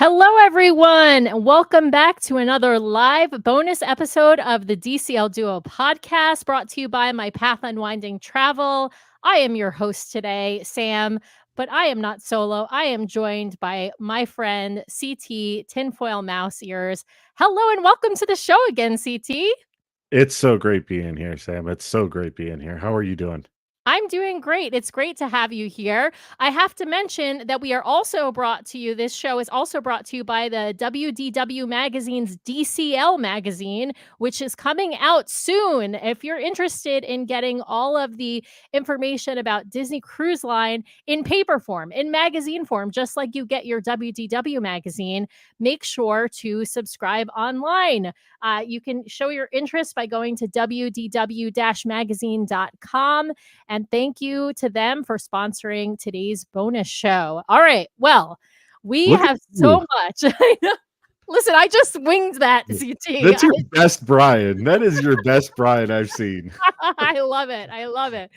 Hello, everyone. Welcome back to another live bonus episode of the DCL Duo podcast brought to you by My Path Unwinding Travel. I am your host today, Sam, but I am not solo. I am joined by my friend, CT, Tinfoil Mouse Ears. Hello, and welcome to the show again, CT. It's so great being here, Sam. It's so great being here. How are you doing? I'm doing great. It's great to have you here. I have to mention that we are also brought to you, this show is also brought to you by the WDW Magazine's DCL magazine, which is coming out soon. If you're interested in getting all of the information about Disney Cruise Line in paper form, in magazine form, just like you get your WDW magazine, make sure to subscribe online. You can show your interest by going to wdw-magazine.com. And thank you to them for sponsoring today's bonus show. All right. Well, we Look at have you. so much. Listen, I just winged that, CT. That's your best Brian. That is your best Brian I've seen. I love it. I love it.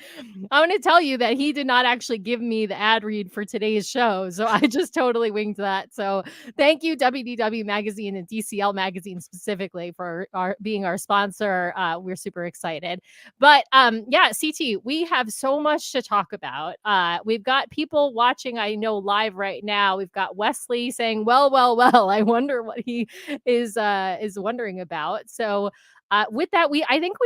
I want to tell you that he did not actually give me the ad read for today's show. So I just totally winged that. So thank you, WDW Magazine and DCL Magazine specifically for being our sponsor. We're super excited. But yeah, CT, we have so much to talk about. We've got people watching, I know, live right now. We've got Wesley saying, well, I wonder what he is wondering about. So with that, I think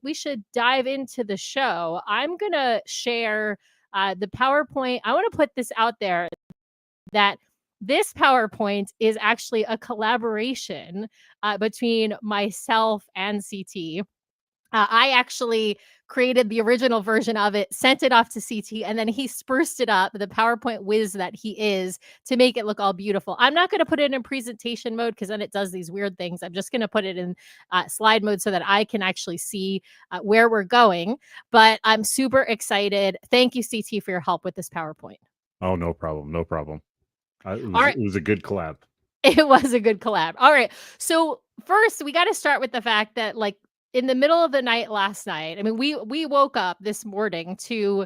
we should dive into the show. I'm gonna share the PowerPoint. I want to put this out there that this PowerPoint is actually a collaboration between myself and CT. I actually created the original version of it, sent it off to CT, and then he spruced it up, the PowerPoint whiz that he is, to make it look all beautiful. I'm not going to put it in presentation mode because then it does these weird things. I'm just going to put it in slide mode so that I can actually see where we're going. But I'm super excited. Thank you, CT, for your help with this PowerPoint. Oh, no problem. No problem. All right. It was a good collab. It was a good collab. All right. So first, we got to start with the fact that, like, in the middle of the night last night, I mean, we woke up this morning to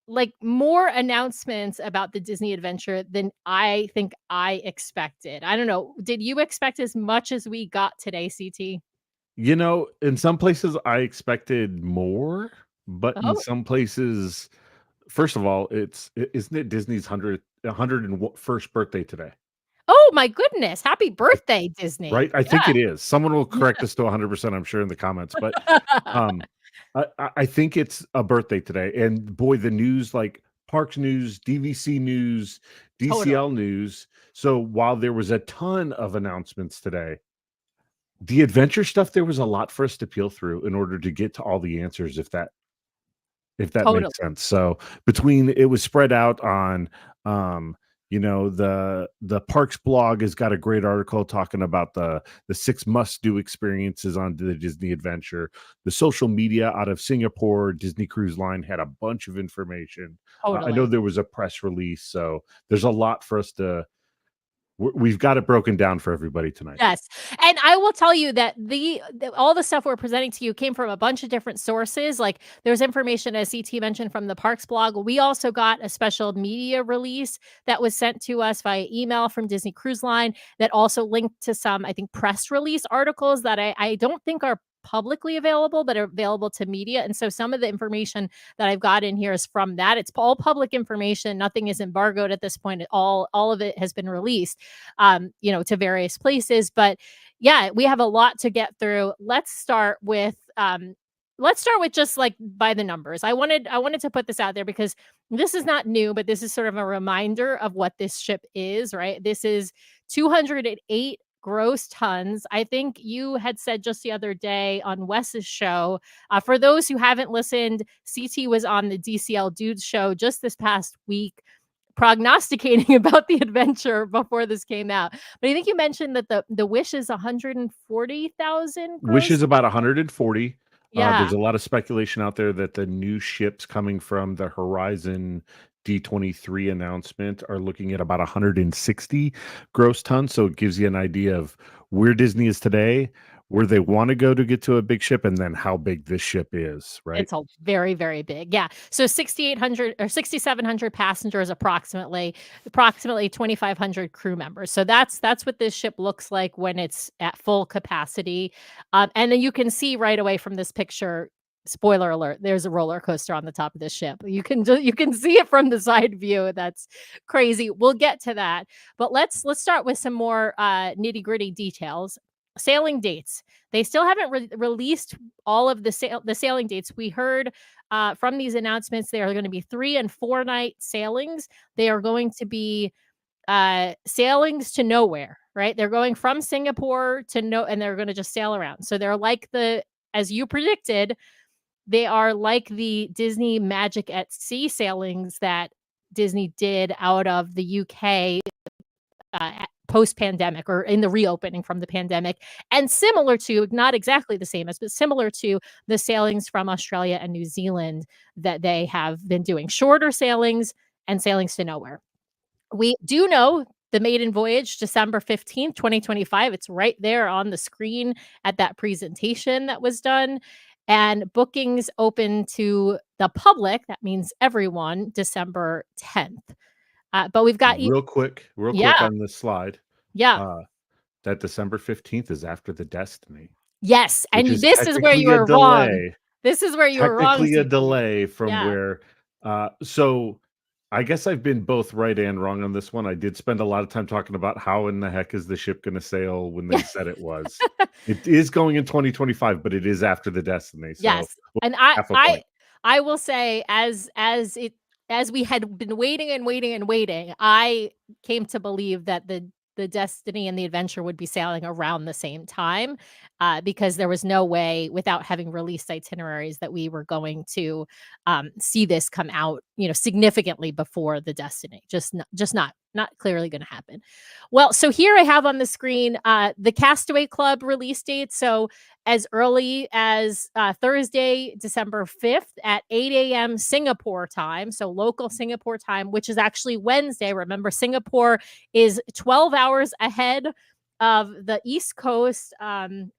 like more announcements about the Disney adventure than I think I expected. I don't know. Did you expect as much as we got today, CT? You know, in some places I expected more, but in Oh, some places, first of all, isn't it Disney's 101st birthday today? oh my goodness. Happy birthday, Disney. Right? I think Yeah. it is. Someone will correct us to 100%, I'm sure, in the comments, but um I think it's a birthday today, and boy, the news, like Parks News, DVC News, Totally. DCL News. So while there was a ton of announcements today, the adventure stuff, there was a lot for us to peel through in order to get to all the answers, if that Totally. makes sense. So between it was spread out on the Parks blog has got a great article talking about the 6 must-do experiences on the Disney adventure. The social media out of Singapore, Disney Cruise Line had a bunch of information. I know Totally. there was a press release, so there's a lot for us to we've got it broken down for everybody tonight. Yes, and I will tell you that all the stuff we're presenting to you came from a bunch of different sources. Like, there's information, as CT mentioned, from the Parks blog. We also got a special media release that was sent to us via email from Disney Cruise Line that also linked to some, I think, press release articles that I don't think are publicly available, but are available to media. And so some of the information that I've got in here is from that. It's all public information. Nothing is embargoed at this point. All of it has been released to various places. But yeah, we have a lot to get through. Let's start with just like by the numbers. I wanted to put this out there because this is not new, but this is sort of a reminder of what this ship is, right? This is 208 gross tons. I think you had said just the other day on Wes's show. For those who haven't listened, CT was on the DCL Dudes show just this past week, prognosticating about the adventure before this came out. But I think you mentioned that the wish is 140,000 Wish gross. is about 140. Yeah. There's a lot of speculation out there that the new ships coming from the Horizon D23 announcement are looking at about 160 gross tons. So it gives you an idea of where Disney is today, where they want to go to get to a big ship, and then how big this ship is, right? It's a very, very big. Yeah. So 6,800 or 6,700 passengers approximately 2,500 crew members. So that's what this ship looks like when it's at full capacity. And then you can see right away from this picture, spoiler alert, there's a roller coaster on the top of this ship. You can see it from the side view. That's crazy. We'll get to that. But let's start with some more nitty-gritty details. Sailing dates. They still haven't released all of the sailing dates. We heard from these announcements there are going to be 3 and 4 night sailings. They are going to be sailings to nowhere, right? They're going from Singapore to and they're going to just sail around. So they're like as you predicted, they are like the Disney Magic at Sea sailings that Disney did out of the UK post-pandemic or in the reopening from the pandemic, and similar to, not exactly the same as, but similar to the sailings from Australia and New Zealand that they have been doing, shorter sailings and sailings to nowhere. We do know the maiden voyage, December 15th, 2025. It's right there on the screen at that presentation that was done. And bookings open to the public, that means everyone, December 10th. But we've got real quick on this slide. Yeah. That December 15th is after the Destiny. Yes, and this is where you were wrong. This is where you were wrong. Technically a delay from where. So I guess I've been both right and wrong on this one. I did spend a lot of time talking about how in the heck is the ship going to sail when they said it was. It is going in 2025, but it is after the Destiny. So yes, and I will say as we had been waiting and waiting and waiting, I came to believe that the Destiny and the Adventure would be sailing around the same time, because there was no way, without having released itineraries, that we were going to see this come out, significantly before the Destiny. Just not clearly going to happen. Well, so here I have on the screen the Castaway Club release date. So as early as Thursday, December 5th at 8 a.m. Singapore time. So local Singapore time, which is actually Wednesday. Remember, Singapore is 12 hours ahead of the East Coast. 13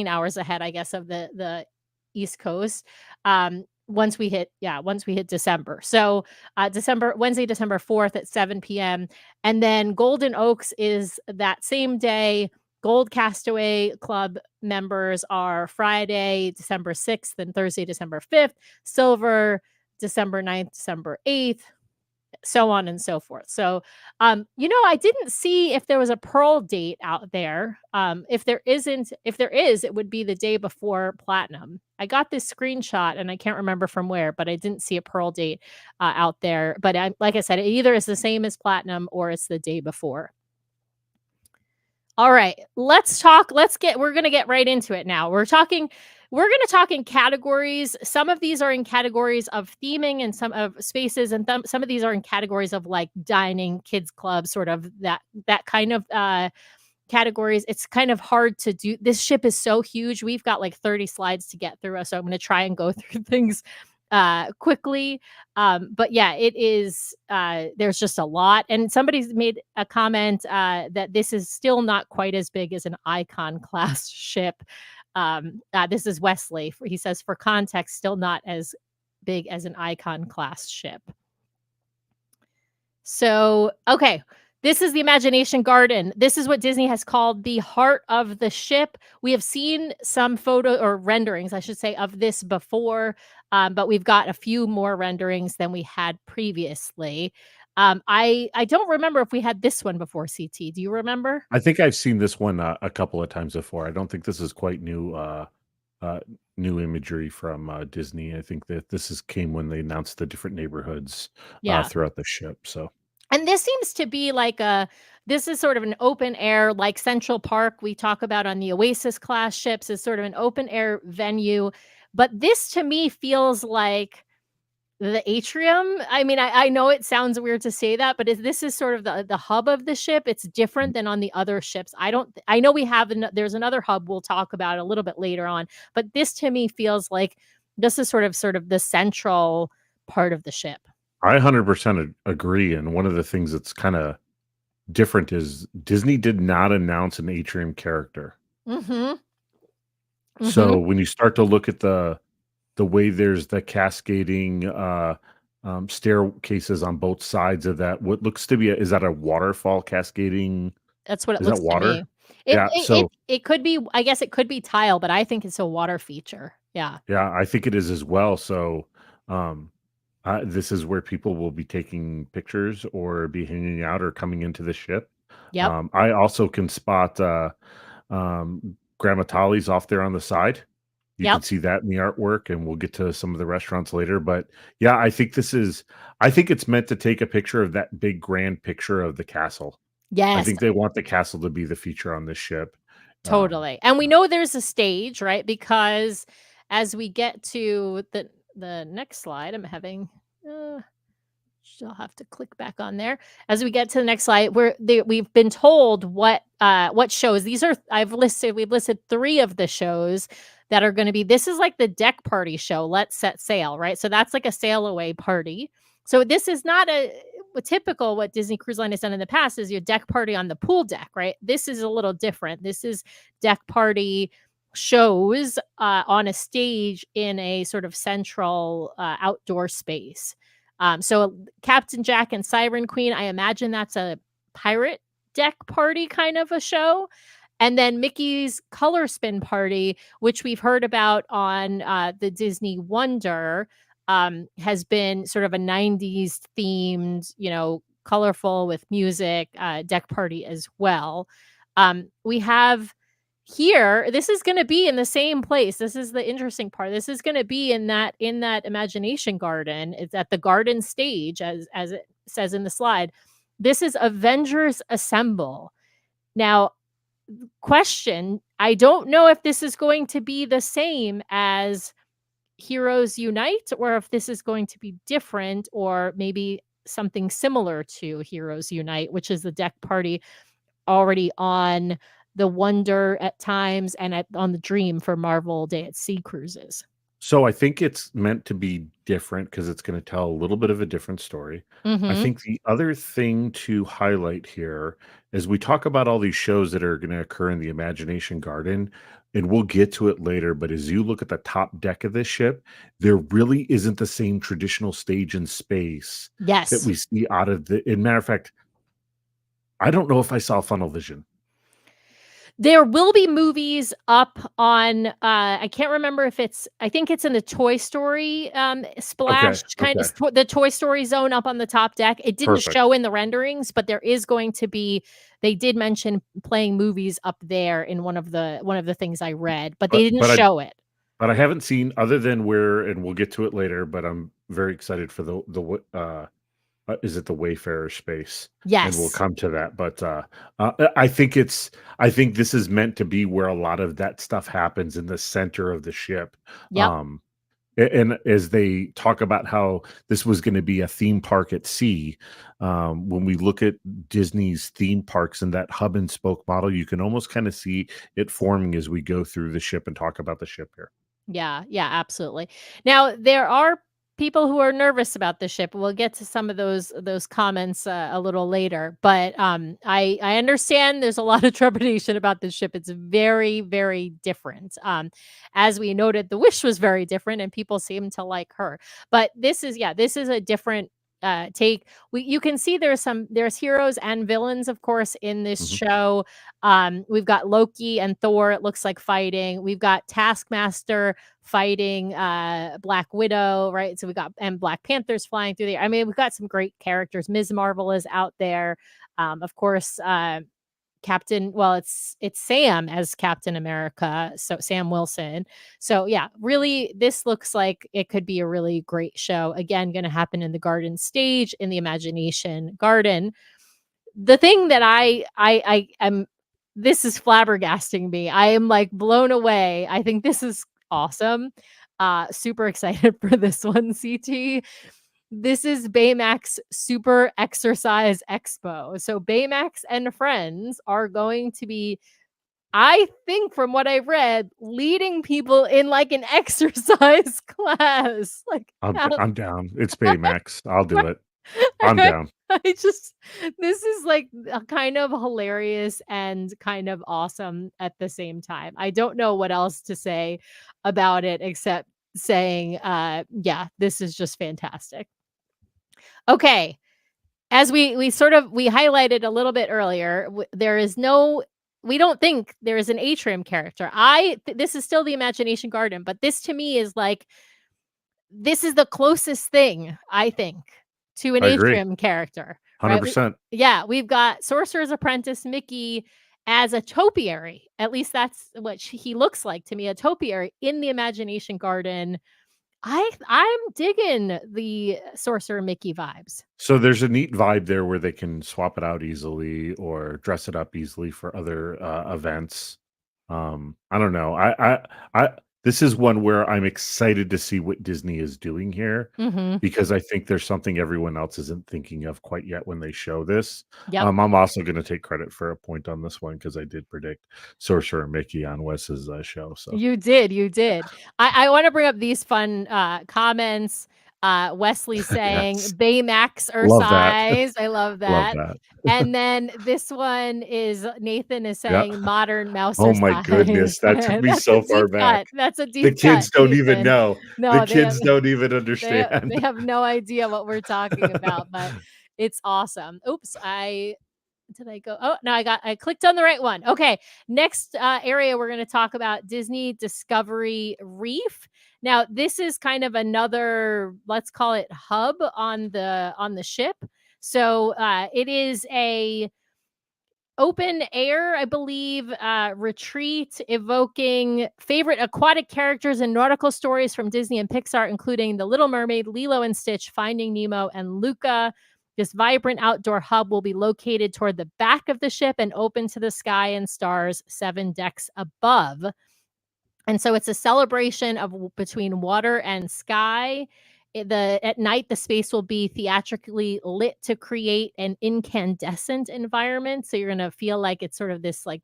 hours ahead, I guess, of the East Coast. Once we hit December. So Wednesday, December 4th at 7 p.m. And then Golden Oaks is that same day. Gold Castaway Club members are Friday, December 6th and Thursday, December 5th. Silver, December 9th, December 8th, so on and so forth. So, I didn't see if there was a Pearl date out there. If there is, it would be the day before Platinum. I got this screenshot and I can't remember from where, but I didn't see a Pearl date out there. But like I said, it either is the same as Platinum or it's the day before. All right, we're going to get right into it now. We're going to talk in categories. Some of these are in categories of theming and some of spaces, and some of these are in categories of like dining, kids club, sort of that kind of categories. It's kind of hard to do. This ship is so huge. We've got like 30 slides to get through, so I'm going to try and go through things quickly. But yeah, it is, there's just a lot. And somebody's made a comment that this is still not quite as big as an Icon class ship. This is Wesley. He says, for context, still not as big as an Icon class ship. So, okay. This is the Imagination Garden. This is what Disney has called the heart of the ship. We have seen some photo or renderings, I should say, of this before, but we've got a few more renderings than we had previously. I don't remember if we had this one before, CT. Do you remember? I think I've seen this one a couple of times before. I don't think this is quite new imagery from Disney. I think that this came when they announced the different neighborhoods throughout the ship. So. And this seems to be like this is sort of an open air, like Central Park we talk about on the Oasis class ships, is sort of an open air venue. But this to me feels like the atrium. I mean, I know it sounds weird to say that, but this is sort of the hub of the ship. It's different than on the other ships. I know we have, there's another hub we'll talk about a little bit later on, but this to me feels like this is sort of the central part of the ship. I 100% agree. And one of the things that's kind of different is Disney did not announce an atrium character. Mm-hmm. Mm-hmm. So when you start to look at the way there's the cascading staircases on both sides of that, what looks to be is that a waterfall cascading? That's what it Is that looks to water? me. It Yeah. it it So it could be, I guess it could be tile, but I think it's a water feature. Yeah. yeah, I think it is as well. So um, this is where people will be taking pictures or be hanging out or coming into the ship. Yep. I also can spot Grandma Tolly's off there on the side. You can Yep. see that in the artwork, and we'll get to some of the restaurants later. But yeah, I think it's meant to take a picture of that big grand picture of the castle. I Yes. think they want the castle to be the feature on this ship. Um, Totally. And we know there's a stage, right? Because as we get to the next slide, I'm having I'll have to click back on there. As we get to the next slide, we've been told what shows. These are we've listed 3 of the shows that are going to be. This is like the deck party show, Let's Set Sail, right? So that's like a sail away party. So this is not a typical what Disney Cruise Line has done in the past is your deck party on the pool deck, right? This is a little different. This is deck party shows on a stage in a sort of central outdoor space. So Captain Jack and Siren Queen, I imagine that's a pirate deck party kind of a show. And then Mickey's Color Spin Party, which we've heard about on the Disney Wonder, has been sort of a 90s themed, colorful with music deck party as well. We have here, this is going to be in the same place. This is the interesting part. This is going to be in that imagination garden. It's at the garden stage, as it says in the slide. This is Avengers Assemble. Now, question, I don't know if this is going to be the same as Heroes Unite or if this is going to be different or maybe something similar to Heroes Unite, which is the deck party already on the Wonder at times and on the Dream for Marvel Day at Sea cruises. So I think it's meant to be different because it's going to tell a little bit of a different story. I Mhm. think the other thing to highlight here is we talk about all these shows that are going to occur in the Imagination Garden, and we'll get to it later. But as you look at the top deck of this ship, there really isn't the same traditional stage and space that Yes. we see out of the. In matter of fact, I don't know if I saw Funnel Vision. There will be movies up on, I can't remember if I think it's in the Toy Story, Okay, splash kind okay, of the Toy Story zone up on the top deck. It didn't perfect. show in the renderings, but there is going to be they did mention playing movies up there in one of the things I read, but they But didn't but I show it. But I haven't seen other than where, and we'll get to it later, but I'm very excited for is it the Wayfarer space? And we'll Yes. come to that. But I think I think this is meant to be where a lot of that stuff happens in the center of the ship. Yep. Um, and as they talk about how this was going to be a theme park at sea, when we look at Disney's theme parks and that hub and spoke model, you can almost kind of see it forming as we go through the ship and talk about the ship here. Yeah, yeah, absolutely. Now, there are people who are nervous about the ship. We'll get to some of those comments a little later, but I understand there's a lot of trepidation about this ship. It's very very different. As we noted, the Wish was very different, and people seem to like her. But this is a different take. You can see there's heroes and villains, of course, in this Mhm. show. We've got Loki and Thor, it looks like fighting. We've got Taskmaster fighting Black Widow, right? So we got and Black Panthers flying through the air. I mean, we've got some great characters. Ms. Marvel is out there. Of course, it's Sam as Captain America, so Sam Wilson. So yeah, really this looks like it could be a really great show. Again, going to happen in the garden stage in the Imagination Garden. The thing that I am this is flabbergasting me. I am like blown away. I think this is awesome. Super excited for this one, CT. This is Baymax Super Exercise Expo. So Baymax and friends are going to be, I think from what I've read, leading people in like an exercise class. Like how I'm down. It's Baymax. I'll do it. I'm down. I just this is like kind of hilarious and kind of awesome at the same time. I don't know what else to say about it except saying yeah, this is just fantastic. Okay, as we sort of we highlighted a little bit earlier, there is no we don't think there is an atrium character. This is still the imagination garden, but this to me is like this is the closest thing, I think, to an I agree. atrium character, right? 100%. Yeah, we've got Sorcerer's Apprentice Mickey as a topiary. At least that's what he looks like to me, a topiary in the Imagination Garden. I'm digging the Sorcerer Mickey vibes. So there's a neat vibe there where they can swap it out easily or dress it up easily for other events. I don't know. I this is one where I'm excited to see what Disney is doing here Mhm. because I think there's something everyone else isn't thinking of quite yet when they show this. Yep. I'm also going to take credit for a point on this one because I did predict Sorcerer Mickey on Wes's show. So You did, you did. I wanna bring up these fun, comments. Wesley saying, yes, "Baymax or love that, size." I love love that. that. And then this one is Nathan is Yeah. saying, "Modern mouse or Oh my size." goodness, that took me That's a so far deep back. cut. That's a The deep cut, kids don't even Nathan. know. The No, kids don't even they understand. have no idea what we're talking about, but it's awesome. Oops, I did I go? Oh, no, I clicked on the right one. Okay. Next area we're going to talk about Disney Discovery Reef. Now, this is kind of another, let's call it hub on the ship. So, it is a open air, I believe, retreat evoking favorite aquatic characters and nautical stories from Disney and Pixar, including The Little Mermaid, Lilo and Stitch, Finding Nemo, and Luca. This vibrant outdoor hub will be located toward the back of the ship and open to the sky and stars 7 decks above. And so it's a celebration of between water and sky. At night the space will be theatrically lit to create an incandescent environment. So you're going to feel like it's sort of this like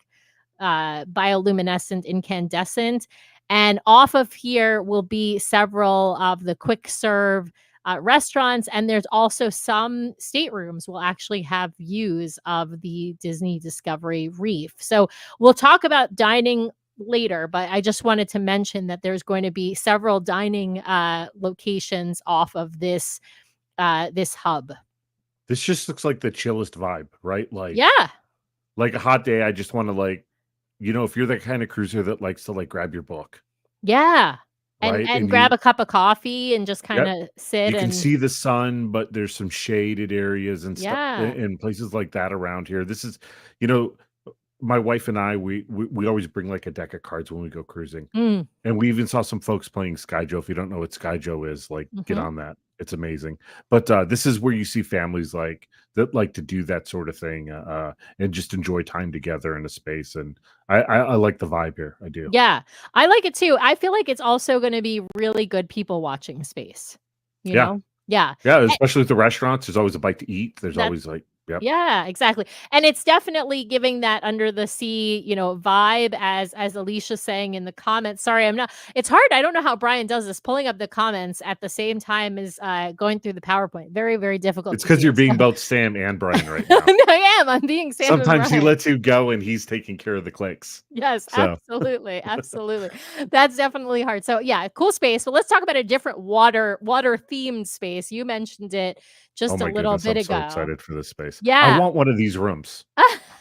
bioluminescent incandescent. And off of here will be several of the quick serve restaurants. And there's also some staterooms will actually have views of the Disney Discovery Reef. So we'll talk about dining later, but I just wanted to mention that there's going to be several dining locations off of this hub. This just looks like the chillest vibe, right? Yeah. Like a hot day, I just wanna, like, if you're the kind of cruiser that likes to, like, grab your book, Yeah. And right? and And grab a cup of coffee and just yep, kinda sit you can and see the sun, but there's some shaded areas and stuff yeah. and places like that around here. This is you know, my wife and I, we always bring, like, a deck of cards when we go cruising. Mm, And we even saw some folks playing Skyjo. If you don't know what Skyjo is, like, get mhm. on that. It's amazing. But, this is where you see families, like, that like to do that sort of thing, and just enjoy time together in a space, and I like the vibe here. I do. Yeah. I like it too. I feel like it's also gonna be really good people watching space, you Yeah. know? Yeah. Yeah, A especially with the restaurants, there's always a bite to eat. There's that's always, like yep. Yeah, exactly. And it's definitely giving that under the sea, vibe as Alicia's saying in the comments. Sorry, I'm not it's hard. I don't know how Brian does this, pulling up the comments at the same time as going through the PowerPoint. Very, very difficult It's to because 'cause do. you're being So both Sam and Brian right now. I am. I'm being Sam and Sometimes he Brian. lets you go, and he's taking care of the clicks. Yes, So, absolutely, absolutely. That's definitely hard. So yeah, cool space. But let's talk about a different water themed space. You mentioned it oh just a my little goodness, bit I'm so ago. excited for this space. I Yeah. want one of these rooms.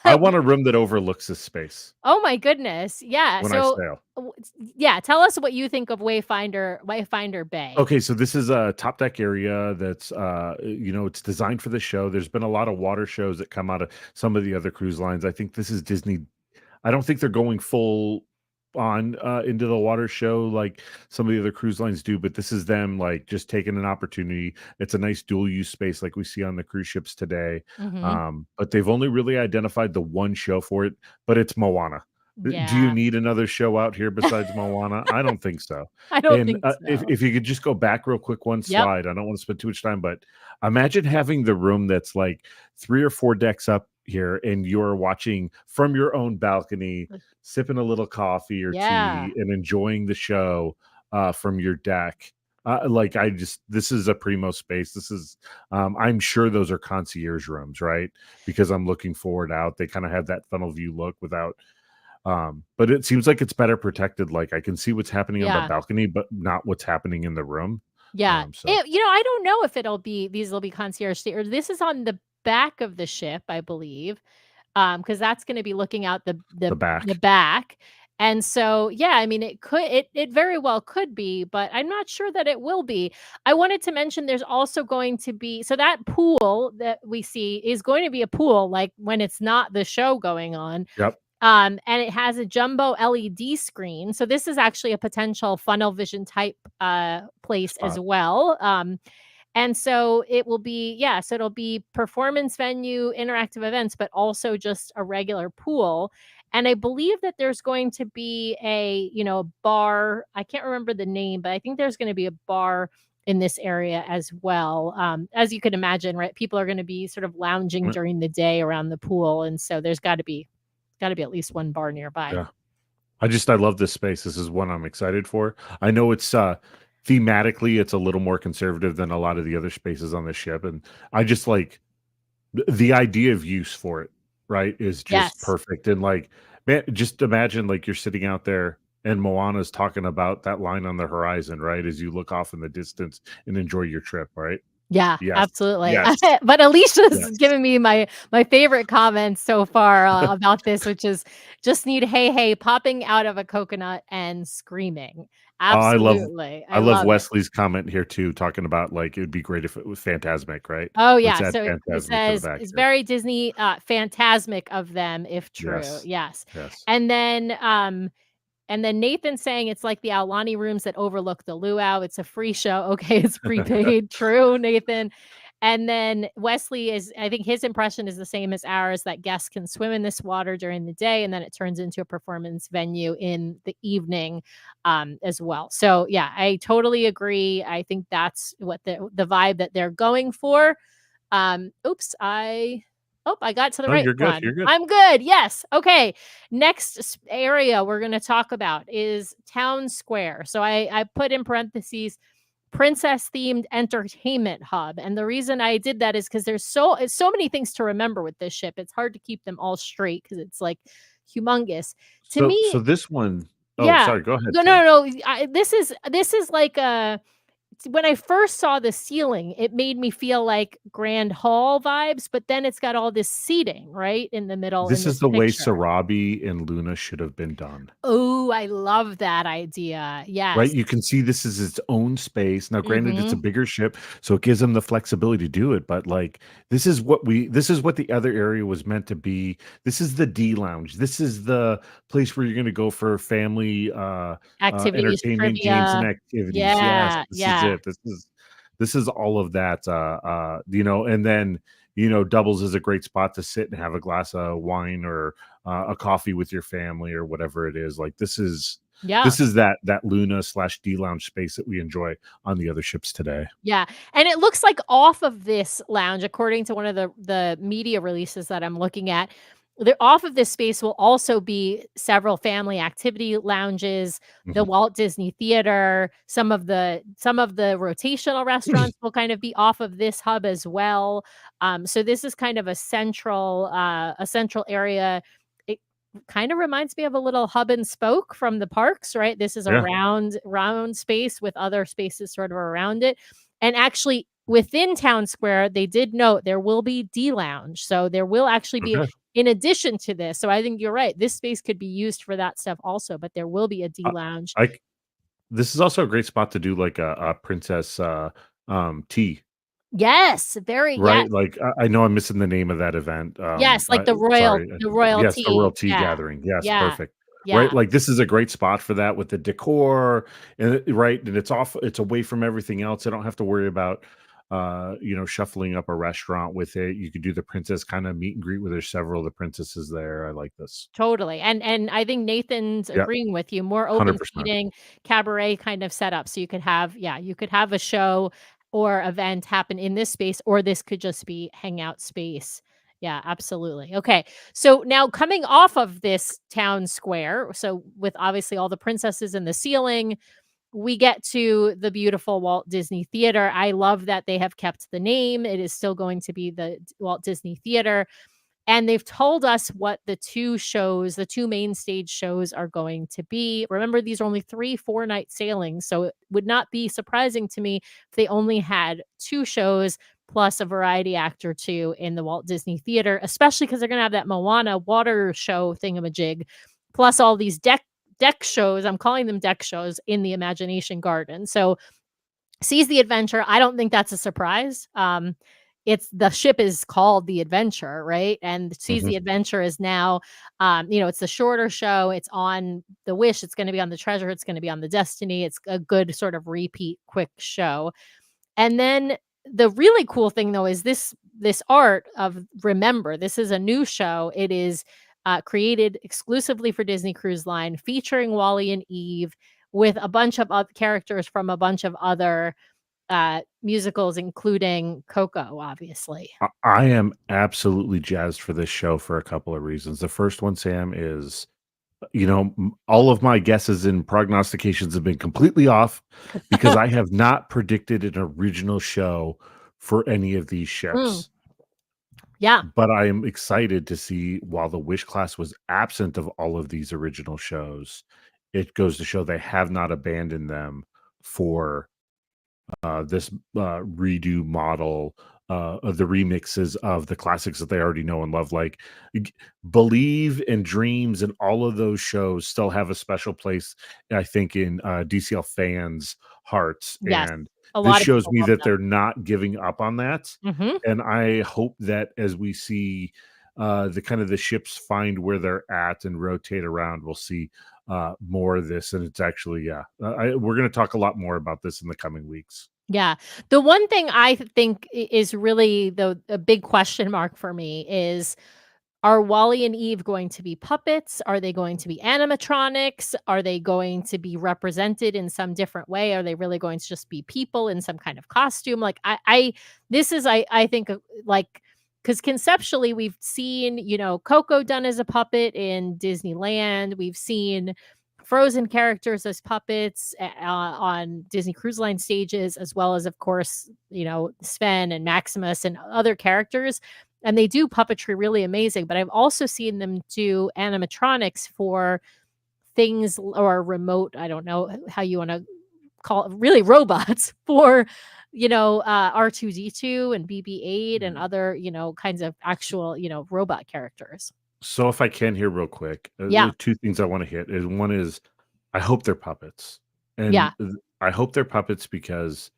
I want a room that overlooks this space Oh my goodness. Yeah. when I So sail. yeah, tell us what you think of Wayfinder Bay. Okay, so this is a top deck area that's it's designed for the show. There's been a lot of water shows that come out of some of the other cruise lines. I think this is Disney. I don't think they're going full on into the water show like some of the other cruise lines do, but this is them like just taking an opportunity. It's a nice dual use space like we see on the cruise ships today. Mhm. But they've only really identified the one show for it, but it's Moana. Do you Yeah. need another show out here besides Moana? I don't think so. I don't And think if so. you could just go back real quick one Yep. slide, I don't want to spend too much time, but imagine having the room that's like 3 or 4 decks up here, and you're watching from your own balcony, sipping a little coffee or Yeah. tea, and enjoying the show from your deck. Like I just this is a primo space. This is I'm sure those are concierge rooms, right? Because I'm looking forward out. They kind of have that funnel view look without but it seems like it's better protected. Like I can see what's happening on the Yeah. balcony, but not what's happening in the room. Yeah. So I don't know if these will be concierge or this is on the back of the ship, I believe. Because that's gonna be looking out the the back. back. And so, yeah, I mean, it very well could be, but I'm not sure that it will be. I wanted to mention there's also going to be so that pool that we see is going to be a pool, like, when it's not the show going on. Yep. And it has a jumbo LED screen. So this is actually a potential funnel vision type place as Spot. well. And so it will be, yeah, so it'll be performance venue, interactive events, but also just a regular pool. And I believe that there's going to be bar. I can't remember the name, but I think there's going to be a bar in this area as well. As you can imagine, right? People are going to be sort of lounging Mm, during the day around the pool. And so there's got to be at least one bar nearby. yeah. I love this space. This is one I'm excited for. I know it's thematically it's a little more conservative than a lot of the other spaces on the ship, and I just like the idea of use for it, right, is just Yes. perfect. And like, man, just imagine like you're sitting out there and Moana's talking about that line on the horizon, right, as you look off in the distance and enjoy your trip, right? Yeah, Yes, absolutely. yes, But Alicia's yes. given me my favorite comments so far, about this, which is just need "Hey, hey" popping out of a coconut and screaming. Oh, Absolutely. I I love love it. Wesley's comment here too, talking about like it would be great if it was Phantasmic, right? Oh, Let's yeah. add So he Phantasmic to the says, back "It's here. very Disney, phantasmic of them if true." Yes, Yes. yes. And then, Nathan saying it's like the Aulani rooms that overlook the luau. It's a free show. Okay, it's prepaid. True, Nathan. And then Wesley is, I think his impression is the same as ours that guests can swim in this water during the day and then it turns into a performance venue in the evening as well. So, yeah, I totally agree. I think that's what the vibe that they're going for. Oops, I got to the No, right you're good. one. You're good. I'm good. Yes. Okay. Next area we're going to talk about is Town Square. So I put in parentheses princess themed entertainment hub. And the reason I did that is because it's so many things to remember with this ship. It's hard to keep them all straight because it's like humongous. To So me, this one oh, yeah. sorry, go ahead, No, Sam. no, no. This is like a when I first saw the ceiling, it made me feel like grand hall vibes, but then it's got all this seating right in the middle in This is this the way picture. Sarabi and Luna should have been done. Oh, I love that idea. Right? Yes. You can see this is its own space. Now, granted, it's a Mhm. bigger ship, so it gives them the flexibility to do it. But like, this is what the other area was meant to be. This is the D lounge. This is the place where you're going to go for family Activities, entertainment, games, and trivia. activities. Yes, Yeah, this is yeah. it. This is all of that. And then doubles is a great spot to sit and have a glass of wine or a coffee with your family or whatever it is. Like Yeah. this is that Luna slash D lounge space that we enjoy on the other ships today. Yeah, and it looks like off of this lounge, according to one of the media releases that I'm looking at, off of this space will also be several family activity lounges, the Mhm. Walt Disney Theater, some of the rotational restaurants will kind of be off of this hub as well. So this is kind of a central area. It kind of reminds me of a little hub and spoke from the parks, right? This is a Yeah. round space with other spaces sort of around it. And actually, within Town Square, they did note there will be D Lounge. So there will actually be, Okay. in addition to this. So I think you're right. This space could be used for that stuff also, but there will be a D I, Lounge. I this is also a great spot to do like a princess tea, Yes, yes, right? Like I know I'm missing the name of that event. yes, like Sorry. the Yes, the royalty. Royal Tea Yeah, Gathering. Yes, yeah, perfect. Right, yeah. like this is a great spot for that with the decor and right, and it's away from everything else. I don't have to worry about shuffling up a restaurant with it. You could do the princess kind of meet and greet where there's several of the princesses there. I like this. Totally, and I think Nathan's Yeah, agreeing with you, more open 100%. seating, cabaret kind of setup, so you could have a show or event happen in this space, or this could just be hangout space. Yeah, absolutely. Okay, so now coming off of this town square, so with obviously all the princesses in the ceiling, we get to the beautiful Walt Disney Theater. I love that they have kept the name. It is still going to be the Walt Disney Theater. And they've told us what the two main stage shows are going to be. Remember, these are only 3 4-night sailings, so it would not be surprising to me if they only had 2 shows plus a variety act or 2 in the Walt Disney Theater, especially because 'cause they're gonna have that Moana water show thingamajig, plus all these deck shows, I'm calling them deck shows, in the Imagination Garden. So Seize the Adventure, I don't think that's a surprise. It's the ship is called the Adventure, right? And Seize Mhm. the Adventure is now, it's a shorter show. It's on the Wish. It's going to be on the Treasure. It's going to be on the Destiny. It's a good sort of repeat, quick show. And then the really cool thing though is this art of Remember. This is a new show. It is created exclusively for Disney Cruise Line, featuring Wally and Eve with a bunch of characters from a bunch of other musicals, including Coco, obviously. I am absolutely jazzed for this show for a couple of reasons. The first one, Sam, is all of my guesses and prognostications have been completely off because I have not predicted an original show for any of these Mm, ships. yeah. But I am excited to see while the Wish class was absent of all of these original shows, it goes to show they have not abandoned them for this redo model of the remixes of the classics that they already know and love. Like Believe and Dreams and all of those shows still have a special place, I think, in DCL fans' hearts. Yes. And A this lot of shows people me love that them. they're not giving up on that. Mhm. And I hope that as we see the kind of the ships find where they're at and rotate around, we'll see more of this. And it's actually, we're going to talk a lot more about this in the coming weeks. Yeah. The one thing I think is really a big question mark for me is, are Wally and Eve going to be puppets? Are they going to be animatronics? Are they going to be represented in some different way? Are they really going to just be people in some kind of costume? Like I think like, because conceptually we've seen, Coco done as a puppet in Disneyland. We've seen Frozen characters as puppets on Disney Cruise Line stages, as well as, of course, Sven and Maximus and other characters, and they do puppetry really amazing. But I've also seen them do animatronics for things or remote, I don't know how you want to call it, really robots for R2D2 and BB-8 and Mhm. other kinds of actual robot characters. So if I can here real quick, Yeah. the two things I want to hit is one is I hope they're puppets. And Yeah. I hope they're puppets because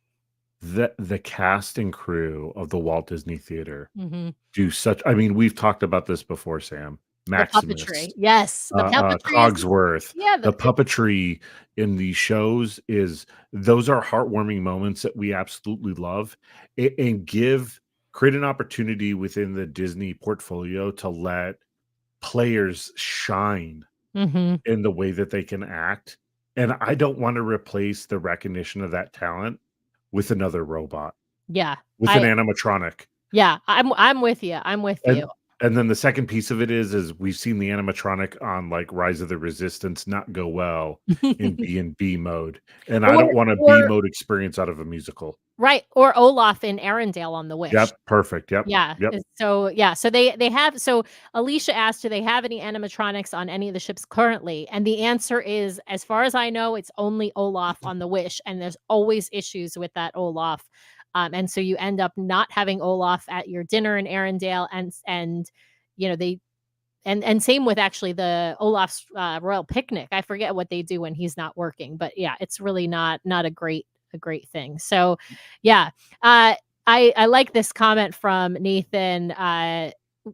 the cast and crew of the Walt Disney Theater Hmm. do such, I mean, we've talked about this before, Sam. The Maximus, puppetry, yes, the puppetry is, Cogsworth, yeah, the puppetry in these shows is those are heartwarming moments that we absolutely love, and create an opportunity within the Disney portfolio to let players shine mhm, in the way that they can act. And I don't want to replace the recognition of that talent with another robot, yeah, with an animatronic. yeah, I'm with you, I'm with you. And and then the second piece of it is we've seen the animatronic on like Rise of the Resistance not go well in B&B mode. And I Or don't want a B or mode experience out of a musical. right, or Olaf in Arendelle on the Wish. Yep, perfect. Yep. Yeah, Yep. so they have, so Alicia asked, "Do they have any animatronics on any of the ships currently?" And the answer is, as far as I know, it's only Olaf on the Wish, and there's always issues with that Olaf. And so you end up not having Olaf at your dinner in Arendelle, and they and same with actually the Olaf's Royal Picnic. I forget what they do when he's not working, but yeah, it's really not a great thing. So, yeah, uh, I like this comment from Nathan.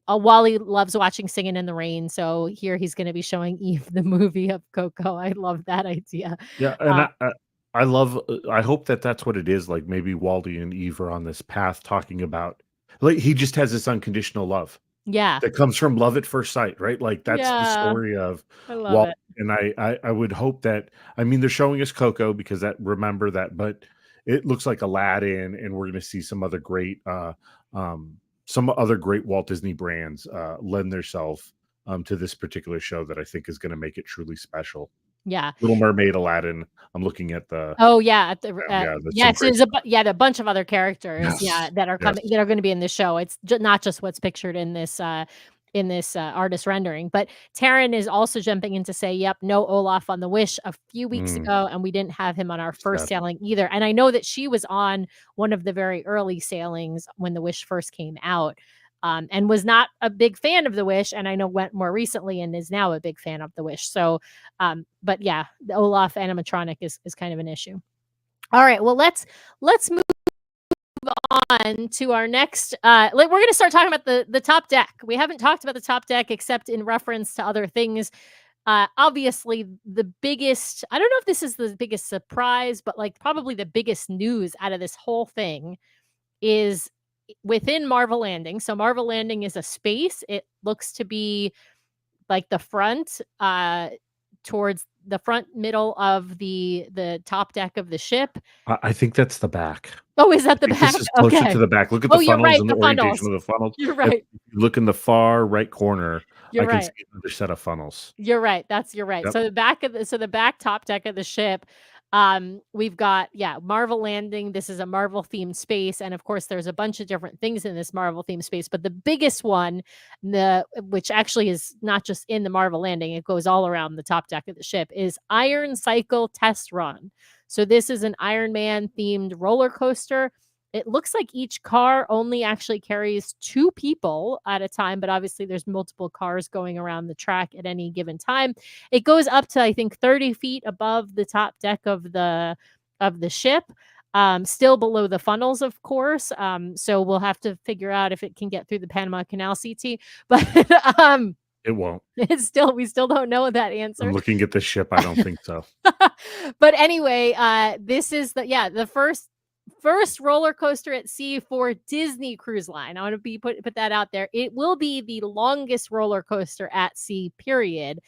Wally loves watching Singing in the Rain, so here he's going to be showing Eve the movie of Coco. I love that idea. Yeah, and Uh, I love I hope that that's what it is. Like maybe Waldy and Eve are on this path talking about like he just has this unconditional love yeah, that comes from love at first sight, right? Like that's the yeah, story of I love Walt. it. And I would hope that, I mean, they're showing us Coco because that, remember that, but it looks like Aladdin, and we're going to see some other great Walt Disney brands lend themselves to this particular show that I think is going to make it truly special. Yeah. Little Mermaid, Aladdin. I'm looking at the Oh yeah, at the yeah, that's some yes, great there's a stuff. a bunch of other characters, Yes. that are Yes. coming that are gonna be in the show. It's not just what's pictured in this artist rendering. But Taryn is also jumping in to say, "Yep, no Olaf on the Wish a few weeks Mm, ago, and we didn't have him on our first sad. sailing either." And I know that she was on one of the very early sailings when the Wish first came out, and was not a big fan of the Wish, and I know went more recently and is now a big fan of the Wish. So, but yeah, the Olaf animatronic is kind of an issue. All right, well let's move on to our next. We're going to start talking about the top deck. We haven't talked about the top deck except in reference to other things. Obviously, the biggest. I don't know if this is the biggest surprise, but like probably the biggest news out of this whole thing is within Marvel Landing. So Marvel Landing is a space. It looks to be like the front, towards the front middle of the top deck of the ship. I think that's the back. Oh, is that I the think back? this is closer Okay. to the back. Look at Oh, the you're funnels right, and the the orientation funnels. of the funnels. You're If right. you look in the far right corner, You're I can right. see another set of funnels. You're right. You're right. Yep. So the back top deck of the ship, we've got, yeah, Marvel Landing. This is a Marvel themed space, and of course, there's a bunch of different things in this Marvel themed space. But the biggest one, which actually is not just in the Marvel Landing, it goes all around the top deck of the ship, is Iron Cycle Test Run. So this is an Iron Man themed roller coaster. It looks like each car only actually carries 2 people at a time, but obviously there's multiple cars going around the track at any given time. It goes up to, I think, 30 feet above the top deck of the ship. Still below the funnels, of course. So we'll have to figure out if it can get through the Panama Canal, CT. But It won't. we still don't know that answer. I'm looking at the ship. I don't think so. But anyway, this is the first roller coaster at sea for Disney Cruise Line. I want to put that out there. It will be the longest roller coaster at sea, period.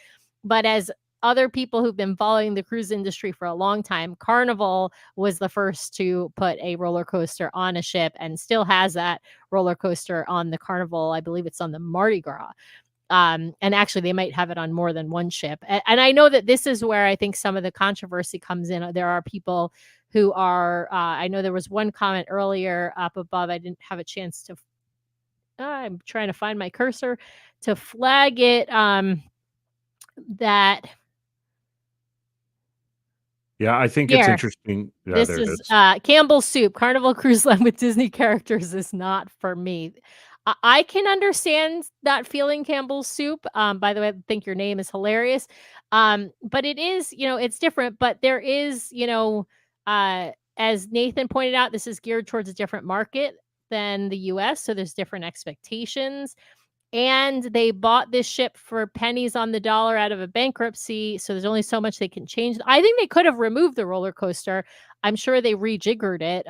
But as other people who've been following the cruise industry for a long time, Carnival was the first to put a roller coaster on a ship and still has that roller coaster on the Carnival. I believe it's on the Mardi Gras. And actually, they might have it on more than one ship. And I know that this is where I think some of the controversy comes in. There are people who are, I know there was one comment earlier up above. I didn't have a chance to, I'm trying to find my cursor to flag it, that Yeah, I think it's interesting. Yeah, this there it is is. Campbell's Soup. Carnival Cruise Line with Disney characters is not for me. I can understand that feeling, Campbell's Soup. By the way, I think your name is hilarious. But it is, it's different. But there is, as Nathan pointed out, this is geared towards a different market than the US. So there's different expectations. And they bought this ship for pennies on the dollar out of a bankruptcy. So there's only so much they can change. I think they could have removed the roller coaster. I'm sure they rejiggered it.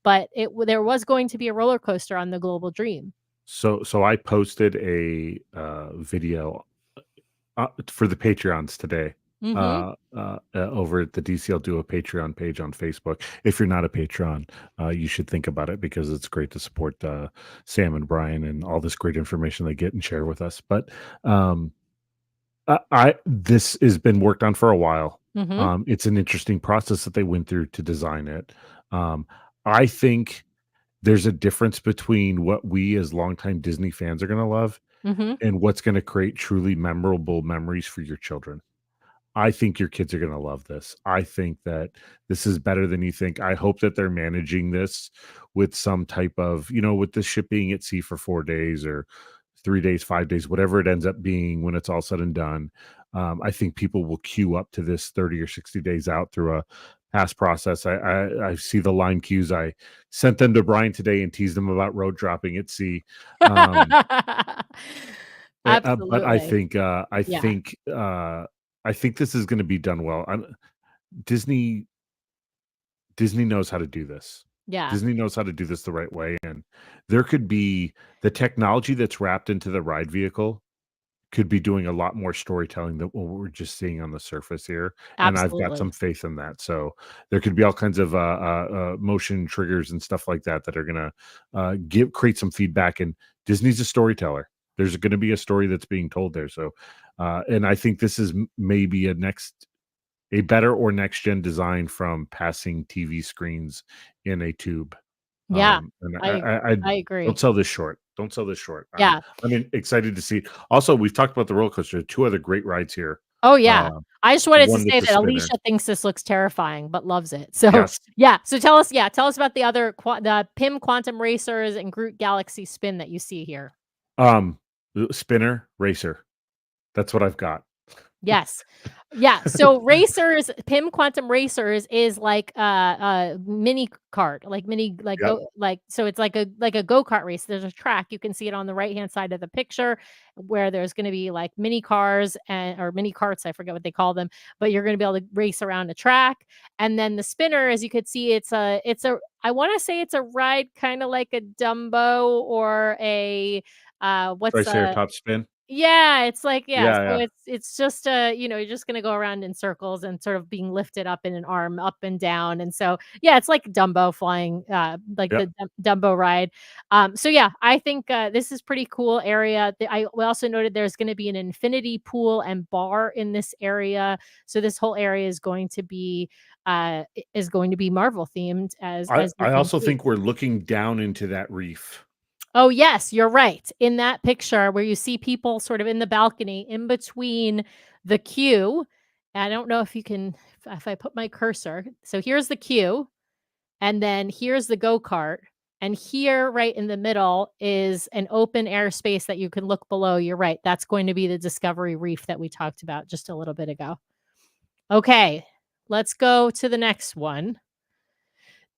But there was going to be a roller coaster on the Global Dream. So I posted a video for the Patreons today. Over at the DCL Duo Patreon page on Facebook. If you're not a Patreon, you should think about it because it's great to support Sam and Brian and all this great information they get and share with us. But this has been worked on for a while. It's an interesting process that they went through to design it. I think there's a difference between what we as longtime Disney fans are going to love and what's going to create truly memorable memories for your children. I think your kids are going to love this. I think that this is better than you think. I hope that they're managing this with some type of, with the ship being at sea for 4 days or 3 days, 5 days, whatever it ends up being when it's all said and done. I think people will queue up to this 30 or 60 days out through a past process. I see the line queues. I sent them to Brian today and teased them about road dropping at sea. Absolutely. But I think this is going to be done well. Disney knows how to do this. Yeah. Disney knows how to do this the right way. And there could be the technology that's wrapped into the ride vehicle could be doing a lot more storytelling than what we're just seeing on the surface here. And I've got some faith in that. So there could be all kinds of motion triggers and stuff like that that are going to create some feedback. And Disney's a storyteller. There's going to be a story that's being told there. So, and I think this is maybe a next a better or next gen design from passing TV screens in a tube. Yeah, And I I I don't agree. sell this short. Don't sell this short. Yeah. I mean, excited to see. Also, we've talked about the roller coaster. Two other great rides here. Oh, yeah. Uh, I just wanted to one say with the that spinner. Alicia thinks this looks terrifying, but loves it. So, Yes. yeah. So tell us about the other the PIM Quantum Racers and Groot Galaxy Spin that you see here. Um, spinner racer. That's what I've got. Yes. Yeah, so racers, PIM Quantum Racers is like a mini kart, like mini like Yep. go like so it's like a go-kart race. There's a track. You can see it on the right-hand side of the picture where there's going to be like mini cars and or mini carts, I forget what they call them, but you're going to be able to race around a track. And then the spinner, as you could see, it's a I want to say it's a ride kind of like a Dumbo or a what's Triceratops spin. yeah, it's like yeah, Yeah, so yeah. it's just, you know, you're just gonna go around in circles and sort of being lifted up in an arm up and down, and so, yeah, it's like Dumbo flying, like Yep. the Dumbo ride. So yeah, I think, this is pretty cool area. We also noted there's gonna be an infinity pool and bar in this area, so this whole area is going to be Marvel themed as you I can also see. think we're looking down into that reef. Oh, yes, you're right. In that picture where you see people sort of in the balcony in between the queue, I don't know if you can if I put my cursor. So here's the queue, and then here's the go-kart, and here right in the middle is an open air space that you can look below. You're right. That's going to be the Discovery Reef that we talked about just a little bit ago. Okay, let's go to the next one.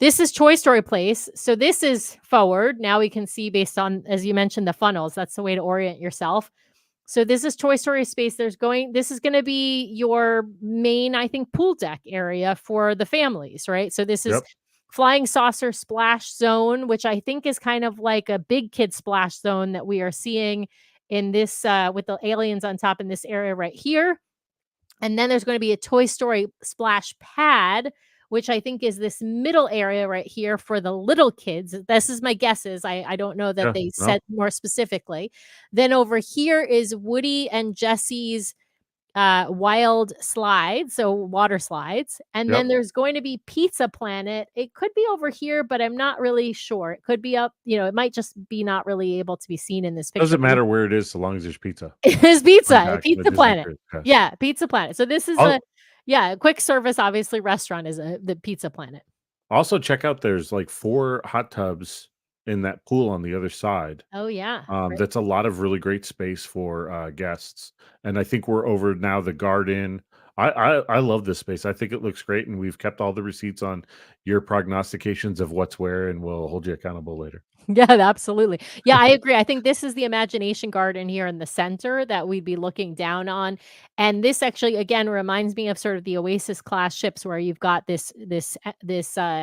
This is Toy Story Place. So this is forward. Now we can see based on, as you mentioned, the funnels. That's the way to orient yourself. So this is Toy Story Space. This is going to be your main, I think, pool deck area for the families, right? So this is Yep. Flying Saucer Splash Zone, which I think is kind of like a big kid splash zone that we are seeing in this, with the aliens on top in this area right here. And then there's going to be a Toy Story splash pad, which I think is this middle area right here for the little kids. This is my guesses. I don't know that Yeah. they No. said more specifically. Then over here is Woody and Jesse's wild slides, so water slides. And then Yep. there's going to be Pizza Planet. It could be over here, but I'm not really sure. It could be up, it might just be not really able to be seen in this picture. Doesn't matter where it is so long as there's pizza. It's Going pizza, back to the Pizza Disney Planet. cruise. Yes. Yeah, Pizza Planet. So this is Al a quick service, obviously, restaurant is the Pizza Planet. Also check out there's like 4 hot tubs in that pool on the other side. Oh, yeah. Right. That's a lot of really great space for, guests, and I think we're over now the garden. I love this space. I think it looks great, and we've kept all the receipts on your prognostications of what's where, and we'll hold you accountable later. Yeah, absolutely. Yeah, I agree. I think this is the imagination garden here in the center that we'd be looking down on. And this actually, again, reminds me of sort of the Oasis class ships where you've got this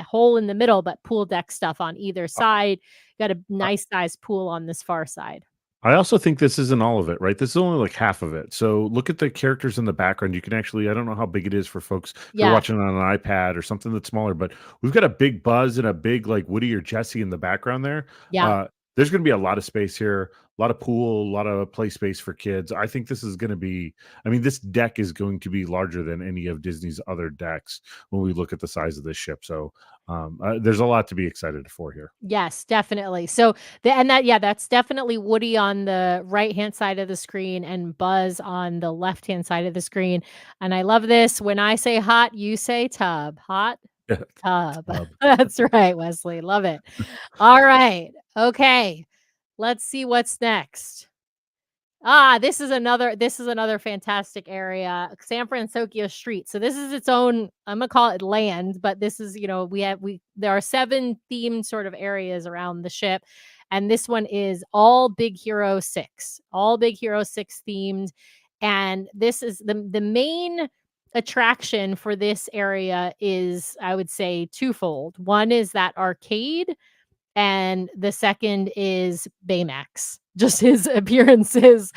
hole in the middle, but pool deck stuff on either side. Got a I nice sized pool on this far side. I also think this isn't all of it, right? This is only like half of it. So look at the characters in the background. You can actually, I don't know how big it is for folks if you're Yeah. watching on an iPad or something that's smaller, but we've got a big Buzz and a big like Woody or Jesse in the background there. Yeah. Uh, there's going to be a lot of space here, a lot of pool, a lot of play space for kids. I think this is going to be, I mean, this deck is going to be larger than any of Disney's other decks when we look at the size of this ship. So there's a lot to be excited for here. Yes, definitely. So that's definitely Woody on the right-hand side of the screen and Buzz on the left-hand side of the screen. And I love this. When I say hot, you say tub. Hot tub. Tub. That's right, Wesley. Love it. All right. Okay. Let's see what's next. This is another fantastic area, San Francisco Street. So this is its own, I'm gonna call it land, but this is, there are 7 themed sort of areas around the ship. And this one is all Big Hero 6. All Big Hero 6 themed. And this is the main attraction for this area is, I would say, twofold. One is that arcade and the second is Baymax, just his appearances.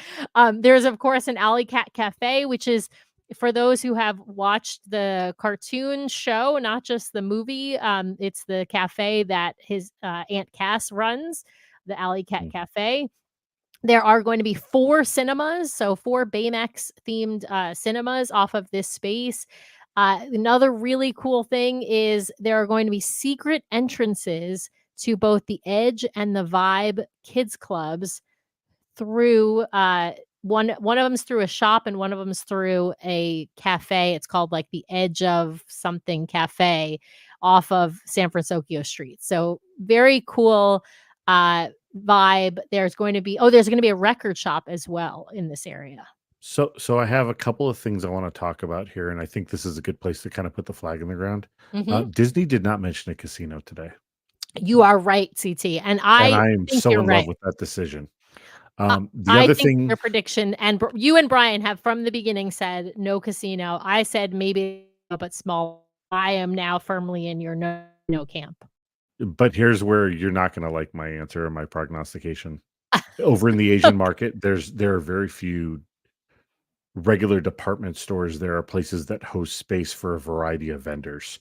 There's, of course, an Alley Cat Cafe, which is for those who have watched the cartoon show, not just the movie. It's the cafe that his Aunt Cass runs, the Alley Cat Mm. Cafe. There are going to be 4 cinemas, so 4 Baymax themed cinemas off of this space. Another really cool thing is there are going to be secret entrances to both the Edge and the Vibe kids clubs through one of them's through a shop and one of them's through a cafe. It's called like the Edge of something cafe off of San Francisco Street. So very cool vibe. There's going to be a record shop as well in this area. So I have a couple of things I want to talk about here, and I think this is a good place to kind of put the flag in the ground. Mhm. Disney did not mention a casino today, You are right, CT, and and I I am think so you're in love right. with that decision. I The I other think your thing, prediction and you and Brian have from the beginning said no casino. I said maybe, but small. I am now firmly in your no camp. but here's where you're not going to like my answer or my prognostication. Over in the Asian market, there are very few regular department stores. There are places that host space for a variety of vendors.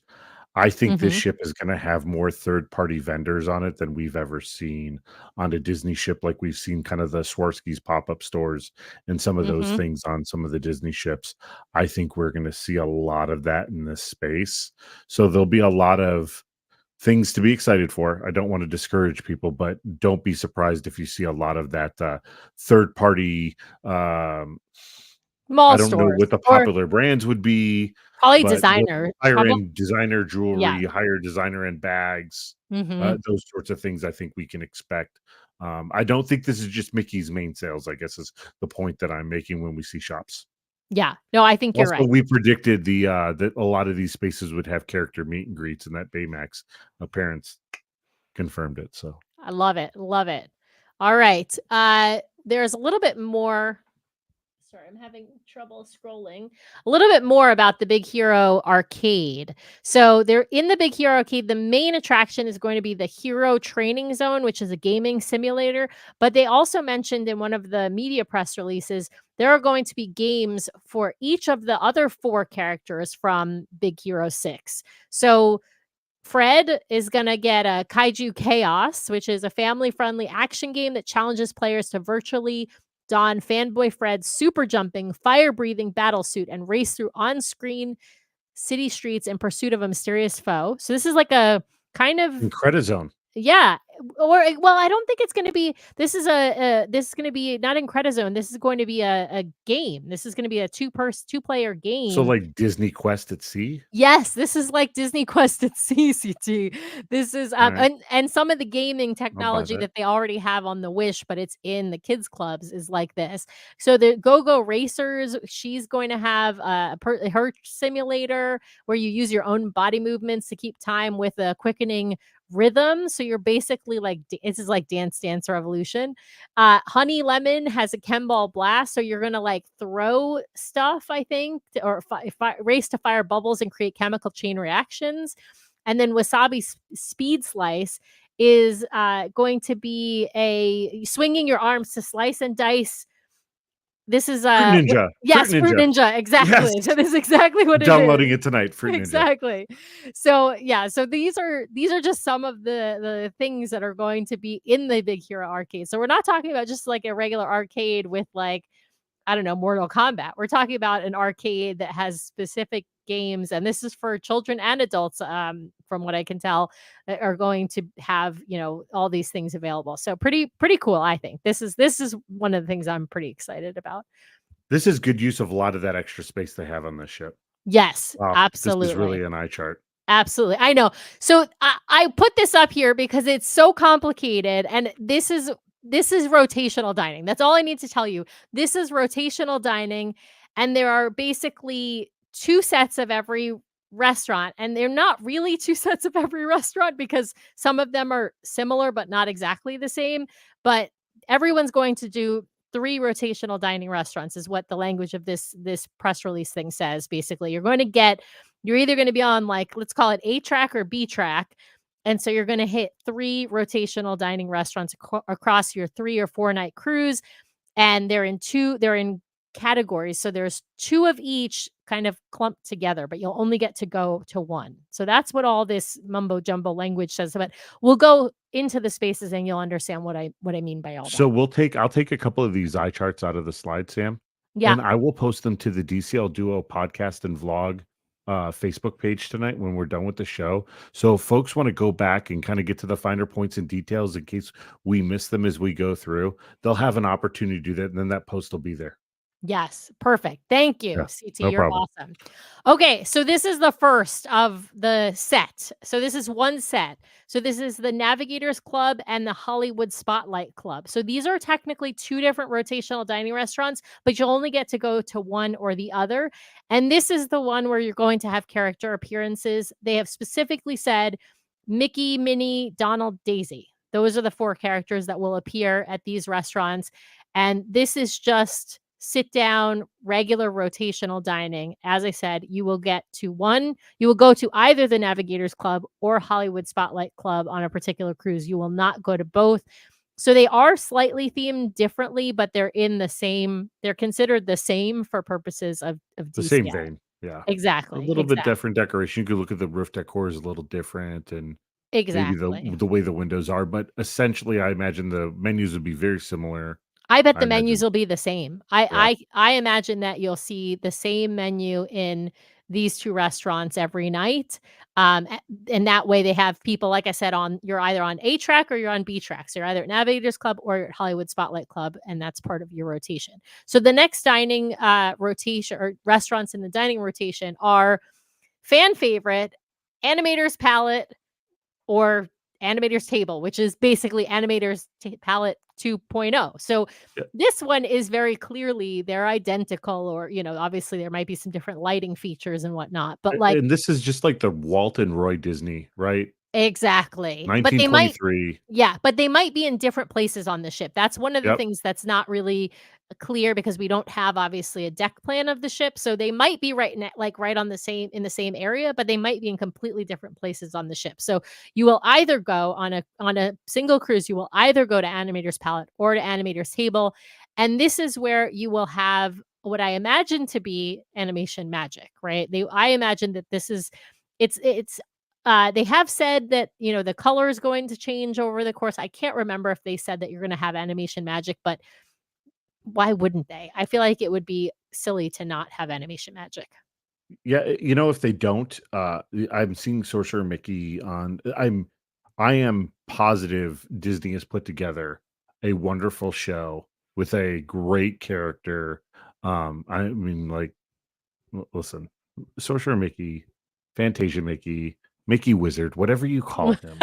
I think this Mhm, ship is going to have more third-party vendors on it than we've ever seen on a Disney ship. Like we've seen kind of the Swarovski's pop-up stores and some of those mhm. things on some of the Disney ships. I think we're going to see a lot of that in this space. So there'll be a lot of things to be excited for. I don't want to discourage people, but don't be surprised if you see a lot of that third-party. I Mall don't know stores what the or popular brands would be, probably but designer. higher Probably, end designer yeah. jewelry, higher designer end bags, Mhm. those sorts of things I think we can expect. I don't think this is just Mickey's main sales, I guess is the point that I'm making when we see shops. Yeah. No, I think you're Also, right. we predicted that a lot of these spaces would have character meet and greets, and that Baymax parents confirmed it. So I love it, love it. All right. There's a little bit more. Sorry, I'm having trouble scrolling. A little bit more about the Big Hero Arcade. So, they're in the Big Hero Arcade. The main attraction is going to be the Hero Training Zone, which is a gaming simulator. But they also mentioned in one of the media press releases there are going to be games for each of the other four characters from Big Hero 6. So, Fred is going to get a Kaiju Chaos, which is a family friendly action game that challenges players to virtually don Fanboy Fred's super jumping, fire breathing battle suit and race through on screen city streets in pursuit of a mysterious foe. So, this is like a kind of Incredizone. yeah, or well, I don't think it's gonna be this is gonna be not in Credizone, this is going to be a game. This is gonna be a two-player So game. like Disney Quest at sea. Yes, this is like Disney Quest at CCT. This is, All right, and some of the gaming I'll buy technology that. that they already have on the Wish, but it's in the kids clubs is like this. So the Go-Go Racers, she's going to have her simulator where you use your own body movements to keep time with a quickening rhythm. So you're basically like this is like Dance Revolution. Honey Lemon has a Chemball Blast, so you're gonna like throw stuff, I think, or race to fire bubbles and create chemical chain reactions. And then Wasabi Speed Slice is going to be a swinging your arms to slice and dice. This is Fruit Ninja. Fruit yes, Fruit Ninja. Ninja, Yes. exactly. So this is exactly what it Downloading is. it tonight, Fruit Ninja. Exactly. So yeah, so these are just some of the things that are going to be in the Big Hero Arcade. So we're not talking about just like a regular arcade with like I don't know, Mortal Kombat. We're talking about an arcade that has specific games, and this is for children and adults, from what I can tell, that are going to have, all these things available. So pretty cool, I think. This is one of the things I'm pretty excited about. This is good use of a lot of that extra space they have on this ship. Yes, Wow, this is absolutely. really an eye chart. Absolutely. I know. So I put this up here because it's so complicated and this is rotational dining. That's all I need to tell you. This is rotational dining and there are basically two sets of every restaurant and they're not really two sets of every restaurant because some of them are similar but not exactly the same, but everyone's going to do three rotational dining restaurants is what the language of this press release thing says. Basically, you're either going to be on like let's call it A track or B track, and so you're going to hit three rotational dining restaurants across your 3 or 4 night cruise, and they're in categories. So there's two of each kind of clumped together, but you'll only get to go to one. So that's what all this mumbo jumbo language says. But we'll go into the spaces and you'll understand what I mean by all that. So I'll take a couple of these eye charts out of the slide, Sam, Yeah. and I will post them to the DCL Duo podcast and vlog Facebook page tonight when we're done with the show. So if folks want to go back and kind of get to the finer points and details in case we miss them as we go through, they'll have an opportunity to do that, and then that post will be there. Yes, perfect. Thank you, Yeah, CT. no You're problem. awesome. Okay, so this is the first of the set. So this is one set. So this is the Navigators Club and the Hollywood Spotlight Club. So these are technically two different rotational dining restaurants, but you'll only get to go to one or the other. And this is the one where you're going to have character appearances. They have specifically said Mickey, Minnie, Donald, Daisy. Those are the four characters that will appear at these restaurants. And this is just sit down, regular rotational dining. As I said, you will get to one, you will go to either the Navigators Club or Hollywood Spotlight Club on a particular cruise. You will not go to both. So they are slightly themed differently, but they're in the same, they're considered the same for purposes of The same DCL. vein. Yeah. A Exactly. little bit Exactly. different decoration. You could look at the roof decor is a little different and maybe Exactly. the way the windows are, but essentially I imagine the menus would be very similar. I bet I the menus imagine. will be the same. Yeah. I imagine that you'll see the same menu in these 2 restaurants every night, and that way they have people, like I said, on you're either on A track or you're on B track. So you're either at Navigators Club or you're at Hollywood Spotlight Club, and that's part of your rotation. So the next dining, rotation or restaurants in the dining rotation are fan favorite, Animator's Palette, or Animator's Table, which is basically Animator's Palette 2.0. So Yeah. this one is very clearly they're identical, or obviously there might be some different lighting features and whatnot, but like And this is just like the Walt and Roy Disney, right? exactly. But they might 1923. yeah, but they might be in different places on the ship. That's one of the Yep. things that's not really clear because we don't have obviously a deck plan of the ship. So they might be right on the same in the same area, but they might be in completely different places on the ship. So you will either go on a single cruise, you will either go to Animator's Palette or to Animator's Table. And this is where you will have what I imagine to be animation magic, right? I imagine that this is it's they have said that, the color is going to change over the course. I can't remember if they said that you're going to have animation magic, but why wouldn't they? I feel like it would be silly to not have animation magic. Yeah, if they don't, I'm seeing Sorcerer Mickey on. I am positive Disney has put together a wonderful show with a great character. I mean, like, listen, Sorcerer Mickey, Fantasia Mickey, Mickey Wizard, whatever you call him.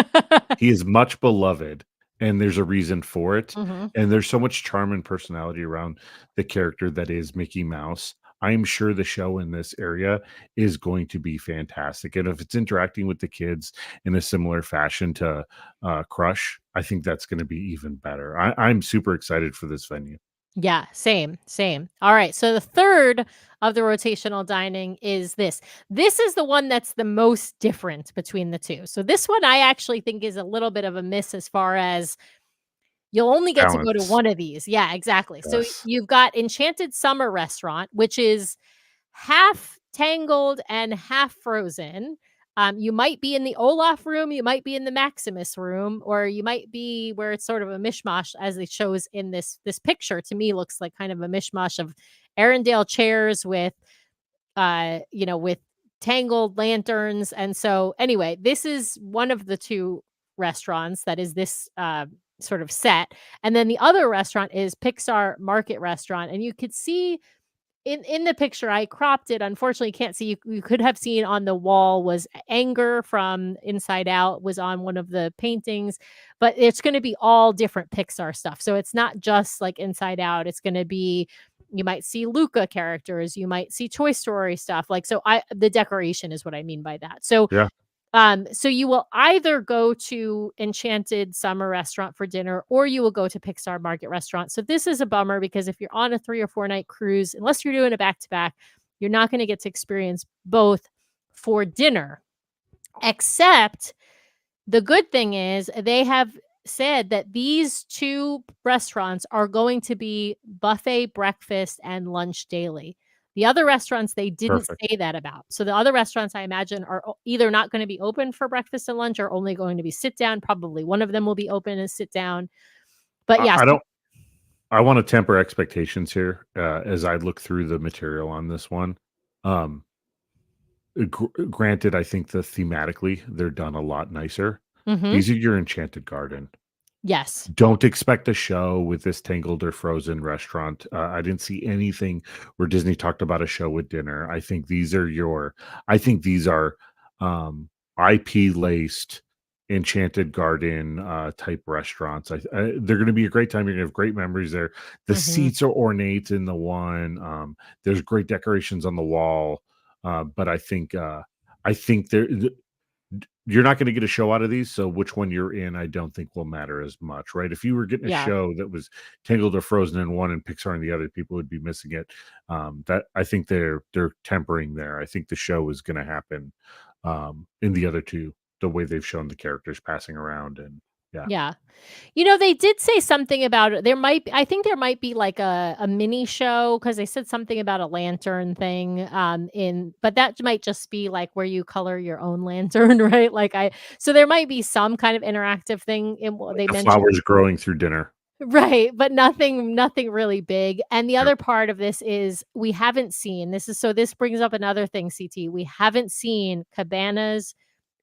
He is much beloved, and there's a reason for it, Mhm. and there's so much charm and personality around the character that is Mickey Mouse. I am sure the show in this area is going to be fantastic, and if it's interacting with the kids in a similar fashion to, Crush, I think that's gonna be even better. I'm super excited for this venue. Yeah, same, same. All right. So the third of the rotational dining is this. This is the one that's the most different between the two. So this one I actually think is a little bit of a miss as far as you'll only get to go to Balance. one of these. Yeah, exactly. So Yes. you've got Enchanted Summer Restaurant, which is half Tangled and half Frozen. You might be in the Olaf room, you might be in the Maximus room, or you might be where it's sort of a mishmash, as it shows in this picture. To me, looks like kind of a mishmash of Arendelle chairs with tangled lanterns. And so, anyway, this is one of the two restaurants that is this sort of set, and then the other restaurant is Pixar Market Restaurant, and you could see in the picture, I cropped it. Unfortunately, you can't see. You could have seen on the wall was anger from Inside Out was on one of the paintings, but it's going to be all different Pixar stuff. So it's not just like Inside Out. It's going to be you might see Luca characters, you might see Toy Story stuff. Like so, I the decoration is what I mean by that. So Yeah. so you will either go to Enchanted Summer Restaurant for dinner or you will go to Pixar Market Restaurant. So this is a bummer because if you're on a 3 or 4 night cruise, unless you're doing a back to back, you're not going to get to experience both for dinner. Except the good thing is they have said that these two restaurants are going to be buffet breakfast and lunch daily. The other restaurants they didn't Perfect. say that about. So the other restaurants I imagine are either not going to be open for breakfast and lunch or only going to be sit down. Probably one of them will be open and sit down. But I yes, I don't I wanna temper expectations here, as I look through the material on this one. Um Granted, I think the thematically they're done a lot nicer. Mhm. These are your Enchanted Garden. Yes. Don't expect a show with this Tangled or Frozen restaurant. I didn't see anything where Disney talked about a show with dinner. I think these are um, IP laced Enchanted Garden type restaurants. They're going to be a great time. You're going to have great memories there. The Mhm. seats are ornate in the one. There's great decorations on the wall. But I think you're not going to get a show out of these, so which one you're in, I don't think will matter as much, right? If you were getting a Yeah. show that was Tangled or Frozen in one and Pixar in the other, people would be missing it. That I think they're tempering there. I think the show is going to happen in the other two, the way they've shown the characters passing around, and yeah, Yeah. They did say something about it. I think there might be like a mini show because they said something about a lantern thing, but that might just be like where you color your own lantern, right? So there might be some kind of interactive thing in what like they the mentioned. flowers growing through dinner. Right, but nothing really big. And the Yep. other part of this is we haven't seen this brings up another thing, CT. We haven't seen cabanas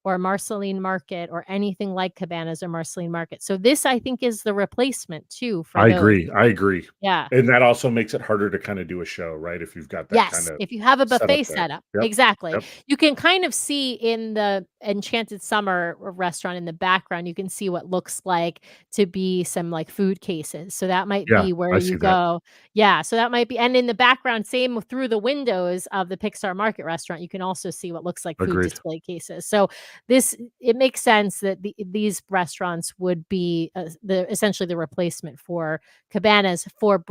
or Marceline Market or anything like cabanas or Marceline Market. So this I think is the replacement too for I those. agree. I agree. Yeah. And that also makes it harder to kind of do a show, right? If you've got that kind Yes, of if you have a setup buffet there. setup. Yep. Exactly. Yep. You can kind of see in the Enchanted Summer restaurant in the background, you can see what looks like to be some, like, food cases, so that might Yeah. be where I you see that. go. Yeah, so that might be and in the background, same through the windows of the Pixar Market restaurant, you can also see what looks like food Agreed. display cases, so it makes sense that these restaurants would be, essentially the replacement for cabanas for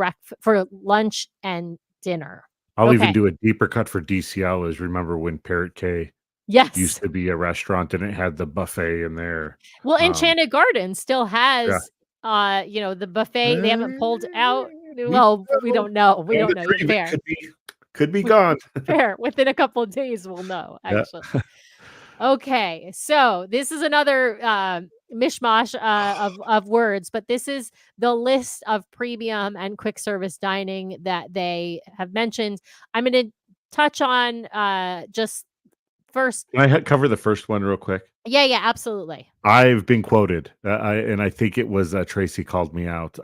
lunch and dinner. I'll even Okay. do a deeper cut for DCL is remember when Parrot Cay used Yes. to be a restaurant and it had the buffet in there. Well, Um, Enchanted Garden still yeah. has, the buffet. They haven't pulled out We well, we know don't know. We on don't the know yet. dream it Fair. could be We gone. fair. Within a couple of days, we'll know, Yeah. actually. Okay, so this is another, mishmash, of words, but this is the list of premium and quick service dining that they have mentioned. I'm gonna touch on, just first. Can cover the first one real quick? Yeah, yeah, absolutely. I've been quoted, I think it was, Tracy called me out.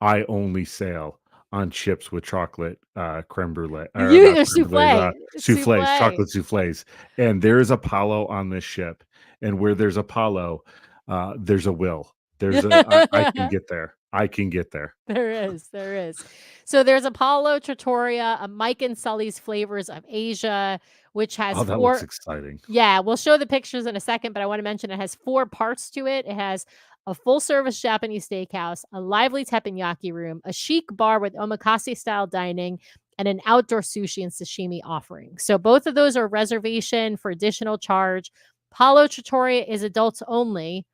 I only sail on ships with chocolate, crème brûlée or You not or crème brûlées, soufflé. soufflés, Soufflé. chocolate soufflés, and there is Apollo on this ship, and where there's Apollo, there's a will. I can get there. I can get there. There is, there is. So there's Apollo Trattoria, a Mike and Sully's Flavors of Asia, which has Oh, that looks 4. exciting. Yeah, we'll show the pictures in a second, but I wanna mention it has 4 parts to it. It has a full-service Japanese steakhouse, a lively teppanyaki room, a chic bar with omakase-style dining, and an outdoor sushi and sashimi offering. So both of those are reservation for additional charge. Apollo Trattoria is adults only.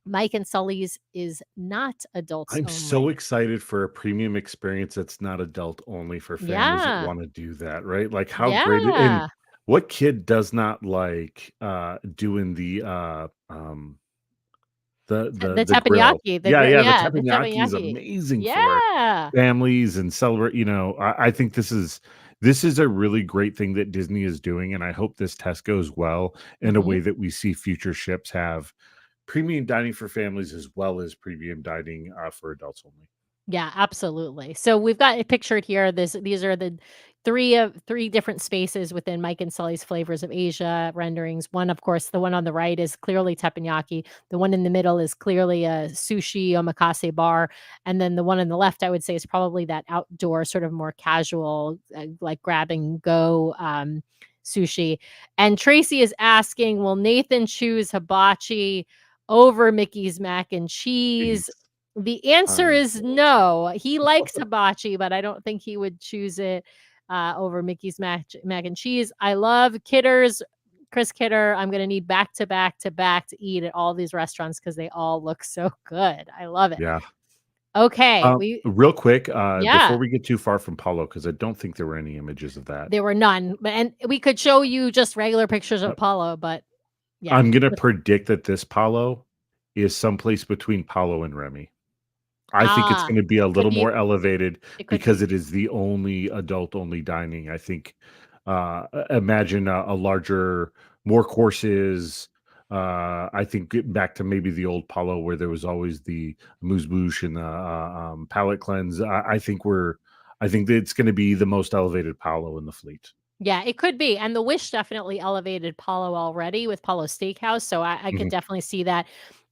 Mike and Sully's is not adults I'm so only. excited for a premium experience that's not adult only for families that Yeah. wanna do that, right? Like, how great it and Yeah. what kid does not like, doing The the grill? teppanyaki, Yeah, yeah, the the teppanyaki is teppanyaki. amazing for Yeah. families and celebrate I think this is a really great thing that Disney is doing, and I hope this test goes well in a Mhm. way that we see future ships have premium dining for families as well as premium dining, for adults only. Yeah, absolutely. So we've got it pictured here. These are the 3 different spaces within Mike and Sully's Flavors of Asia renderings. One, of course, the one on the right is clearly teppanyaki. The one in the middle is clearly a sushi omakase bar, and then the one on the left, I would say, is probably that outdoor, sort of more casual, like grab and go sushi. And Tracy is asking, will Nathan choose hibachi over Mickey's mac and cheese? Please, The answer I'm is going to. no. He likes hibachi, but I don't think he would choose it, over Mickey's mac and cheese. I love Kidder's Chris Kidder. I'm gonna need back to back to back to eat at all these restaurants because they all look so good. I love it. Yeah. Okay, we Real quick, before yeah, we get too far from Paulo, because I don't think there were any images of that. there were none, and we could show you just regular pictures of Uh, Apollo, but yeah. I'm gonna predict that this Paulo is someplace between Paulo and Remy. I think it's Ah, gonna be a could little be. more elevated It could because be. it is the only adult only dining. I think, Imagine a larger, more courses. I think getting back to maybe the old Palo where there was always the amuse bouche and the palate cleanse. I think that it's going to be the most elevated Palo in the fleet. Yeah, it could be. And the Wish definitely elevated Paulo already with Paulo Steakhouse. So I could Mhm. definitely see that.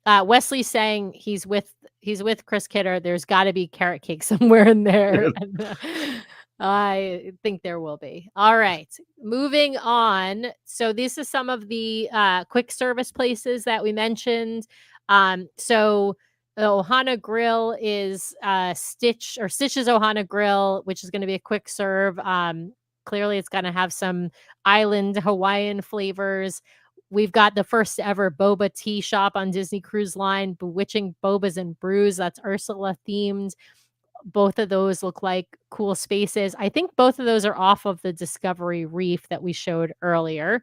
Wesley's saying he's with Chris Kidder. There's got to be carrot cake somewhere in there. And, I think there will be. All right, moving on. So this is some of the quick service places that we mentioned. So the Ohana Grill is Stitch's Ohana Grill, which is going to be a quick serve. Clearly, it's gonna have some island Hawaiian flavors. We've got the first ever boba tea shop on Disney Cruise Line, Bewitching Bobas and Brews. That's Ursula themed. Both of those look like cool spaces. I think both of those are off of the Discovery Reef that we showed earlier.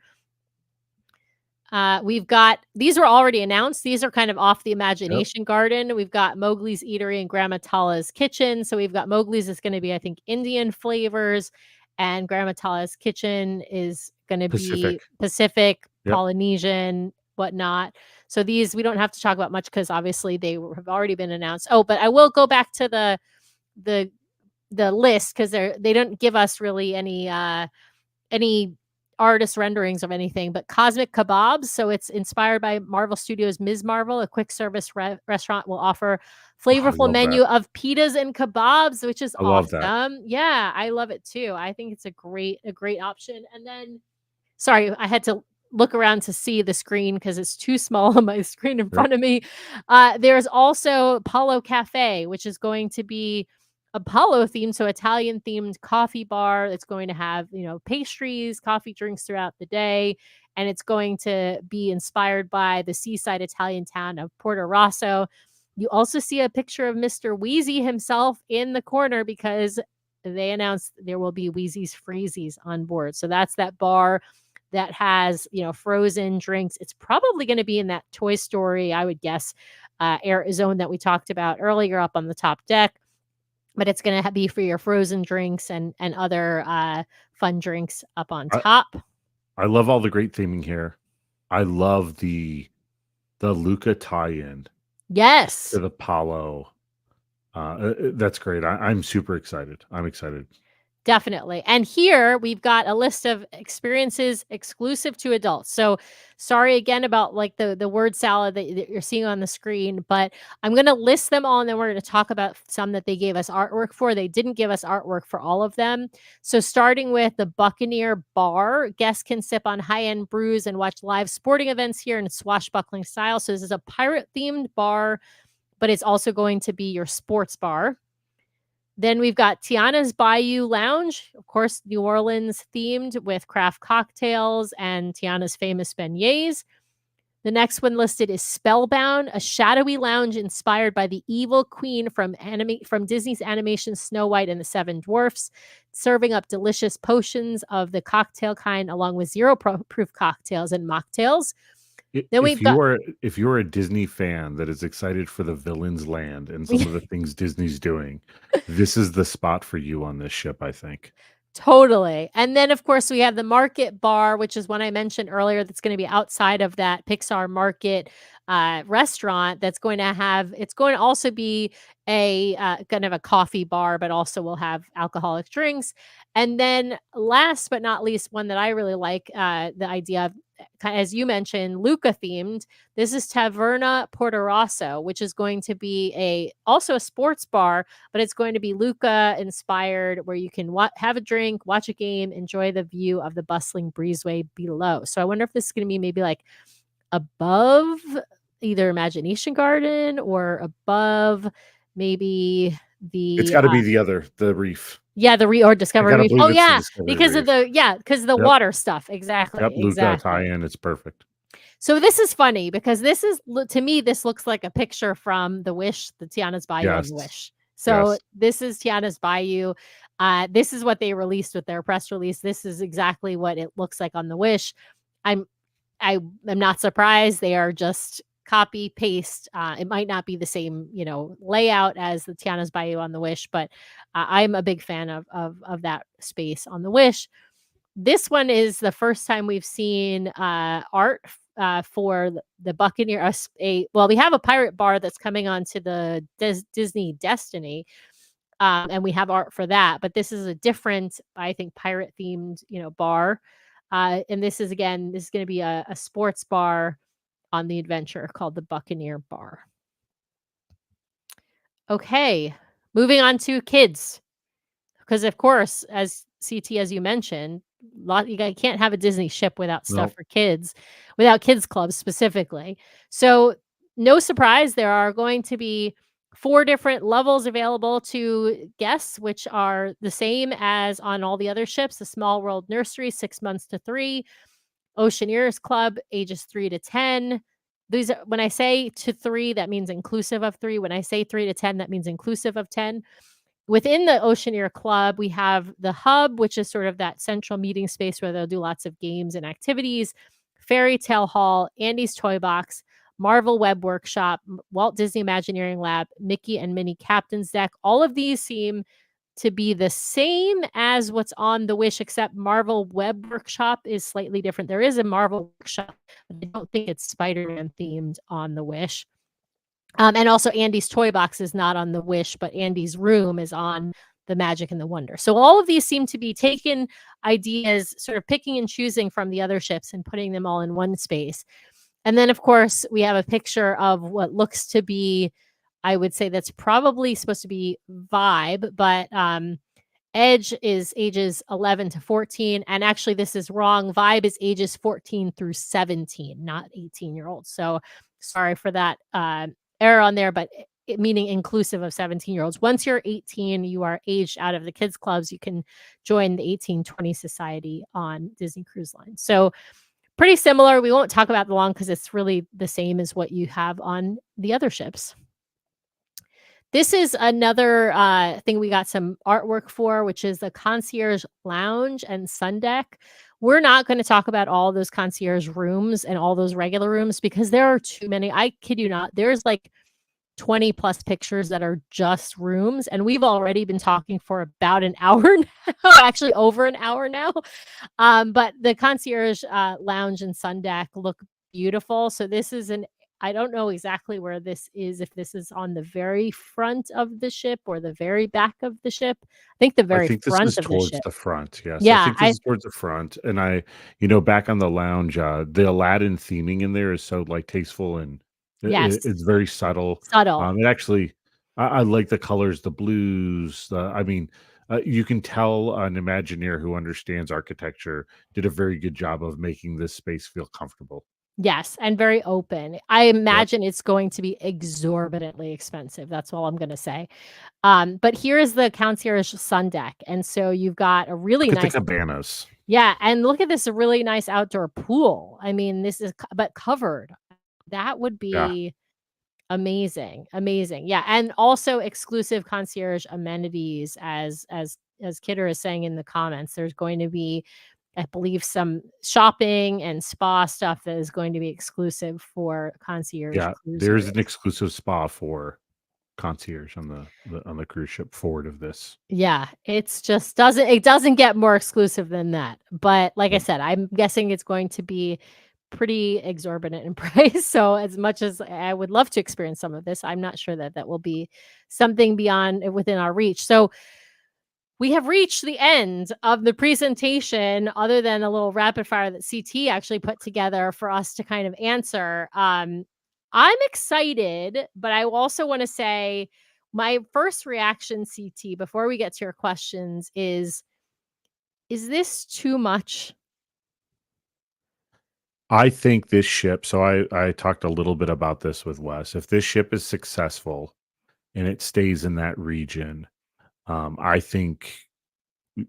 We've got these were already announced. These are kind of off the Yep. Imagination Garden. We've got Mowgli's Eatery and Grandma Tala's Kitchen. So we've got Mowgli's is going to be, I think, Indian flavors, and Grandma Tala's Kitchen is going to be Pacific. Pacific, Yep. Polynesian, whatnot. So these we don't have to talk about much because obviously have already been announced. Oh, but I will go back to the the list because they don't give us really any artist renderings of anything, but Cosmic Kebabs. So it's inspired by Marvel Studios' Ms. Marvel. A quick service restaurant will offer Oh, I flavorful love that. menu of pitas and kebabs, which is I love that. awesome. Yeah, I love it too. I think it's a great option. And then, sorry, I had to look around to see the screen because it's too small on my screen in Yep. front of me. There's also Apollo Cafe, which is going to be Apollo themed, so Italian themed coffee bar. It's going to have, pastries, coffee drinks throughout the day. And it's going to be inspired by the seaside Italian town of Porto Rosso. You also see a picture of Mr. Wheezy himself in the corner because they announced there will be Wheezy's Freezies on board. So that's that bar that has, frozen drinks. It's probably going to be in that Toy Story, I would guess, air zone that we talked about earlier up on the top deck. But it's going to be for your frozen drinks and other fun drinks up on I, top. I love all the great theming here. I love the Luca tie-in Yes. to the Palo. That's great. I'm super excited. I'm excited. Definitely. And here we've got a list of experiences exclusive to adults. So sorry again about like the word salad that you're seeing on the screen, but I'm going to list them all and then we're going to talk about some that they gave us artwork for. They didn't give us artwork for all of them. So starting with the Buccaneer Bar, guests can sip on high-end brews and watch live sporting events here in swashbuckling style. So this is a pirate themed bar, but it's also going to be your sports bar. Then we've got Tiana's Bayou Lounge, of course, New Orleans themed with craft cocktails and Tiana's famous beignets. The next one listed is Spellbound, a shadowy lounge inspired by the evil queen from Disney's animation Snow White and the Seven Dwarfs, serving up delicious potions of the cocktail kind along with zero-proof cocktails and mocktails. Then we've got If you're a Disney fan that is excited for the Villains Land and some of the things Disney's doing, this is the spot for you on this ship, I think. Totally. And then, of course, we have the Market Bar, which is one I mentioned earlier that's going to be outside of that Pixar Market restaurant. It's going to also be a kind of a coffee bar, but also will have alcoholic drinks. And then last but not least, one that I really like, the idea of, as you mentioned, Luca themed. This is Taverna Porto Rosso, which is going to be also a sports bar, but it's going to be Luca inspired, where you can have a drink, watch a game, enjoy the view of the bustling breezeway below. So I wonder if this is going to be maybe like above either Imagination Garden or above maybe It's the got to be the reef. yeah, or I Discovery gotta Reef. believe Oh it's the yeah, Discovery because of Reef. the Yep. water stuff. Yep, Exactly. Luca tie-in. It's perfect. So this is funny because this is to me this looks like a picture from the Wish, the Tiana's Bayou on Yes. the Wish. So Yes. this is Tiana's Bayou. This is what they released with their press release. This is exactly what it looks like on the Wish. I'm not surprised. They are just copy paste. It might not be the same, layout as the Tiana's Bayou on the Wish, but I'm a big fan of that space on the Wish. This one is the first time we've seen art for the Buccaneer. Well, we have a pirate bar that's coming onto the Disney Destiny, and we have art for that. But this is a different, I think, pirate themed, bar. And this is going to be a sports bar on the adventure called the Buccaneer Bar. Okay, moving on to kids. Because of course, as CT, as you mentioned, you can't have a Disney ship without stuff Nope. for kids, without kids clubs specifically. So no surprise, there are going to be 4 different levels available to guests, which are the same as on all the other ships: the Small World Nursery, 6 months to 3, Oceaneers Club, ages 3 to 10. These are, when I say to 3, that means inclusive of 3. When I say 3 to 10, that means inclusive of 10. Within the Oceaneer Club, we have the hub, which is sort of that central meeting space where they'll do lots of games and activities, Fairy Tale Hall, Andy's Toy Box, Marvel Web Workshop, Walt Disney Imagineering Lab, Mickey and Minnie Captain's Deck. All of these seem to be the same as what's on the Wish, except Marvel Web Workshop is slightly different. There is a Marvel Workshop, but I don't think it's Spider-Man themed on the Wish. And also Andy's Toy Box is not on the Wish, but Andy's Room is on the Magic and the Wonder. So all of these seem to be taken ideas, sort of picking and choosing from the other ships and putting them all in one space. And then, of course, we have a picture of what looks to be, I would say that's probably supposed to be Vibe, but Edge is ages 11 to 14. And actually, this is wrong. Vibe is ages 14 through 17, not 18-year-olds. So sorry for that error on there, but meaning inclusive of 17-year-olds. Once you're 18, you are aged out of the kids clubs. You can join the 1820 Society on Disney Cruise Line. So pretty similar. We won't talk about the long because it's really the same as what you have on the other ships. This is another thing we got some artwork for, which is the Concierge Lounge and Sun Deck. We're not going to talk about all those concierge rooms and all those regular rooms because there are too many. I kid you not. There's like 20 plus pictures that are just rooms. And we've already been talking for about an hour now, actually over an hour now. But the Concierge Lounge and Sun Deck look beautiful. So this is I don't know exactly where this is, if this is on the very front of the ship or the very back of the ship. I think the very this front is of the towards ship. the front. Yes. I Yeah, think this is towards the front. And back on the lounge, the Aladdin theming in there is so like tasteful and yes, it's very subtle. subtle. It actually, I like the colors, the blues. You can tell an Imagineer who understands architecture did a very good job of making this space feel comfortable. Yes, and very open. I imagine it's going to be exorbitantly expensive. That's all I'm going to say. But here is the Concierge Sun Deck. And so you've got a really Look at nice the cabanas. Yeah, and look at this really nice outdoor pool. I mean, this is but covered. That would Yeah. be amazing. Amazing. Yeah, and also exclusive concierge amenities as Kidder is saying in the comments. There's going to be, I believe, some shopping and spa stuff that is going to be exclusive for concierge Yeah. cruisers. There's an exclusive spa for concierge on the cruise ship forward of this. Yeah, it's just doesn't get more exclusive than that. But like I Yep. said, I'm guessing it's going to be pretty exorbitant in price. So as much as I would love to experience some of this, I'm not sure that will be something beyond within our reach. So we have reached the end of the presentation, other than a little rapid fire that CT actually put together for us to kind of answer. I'm excited, but I also want to say my first reaction, CT, before we get to your questions is this too much? I think this ship, so I talked a little bit about this with Wes. If this ship is successful and it stays in that region, I think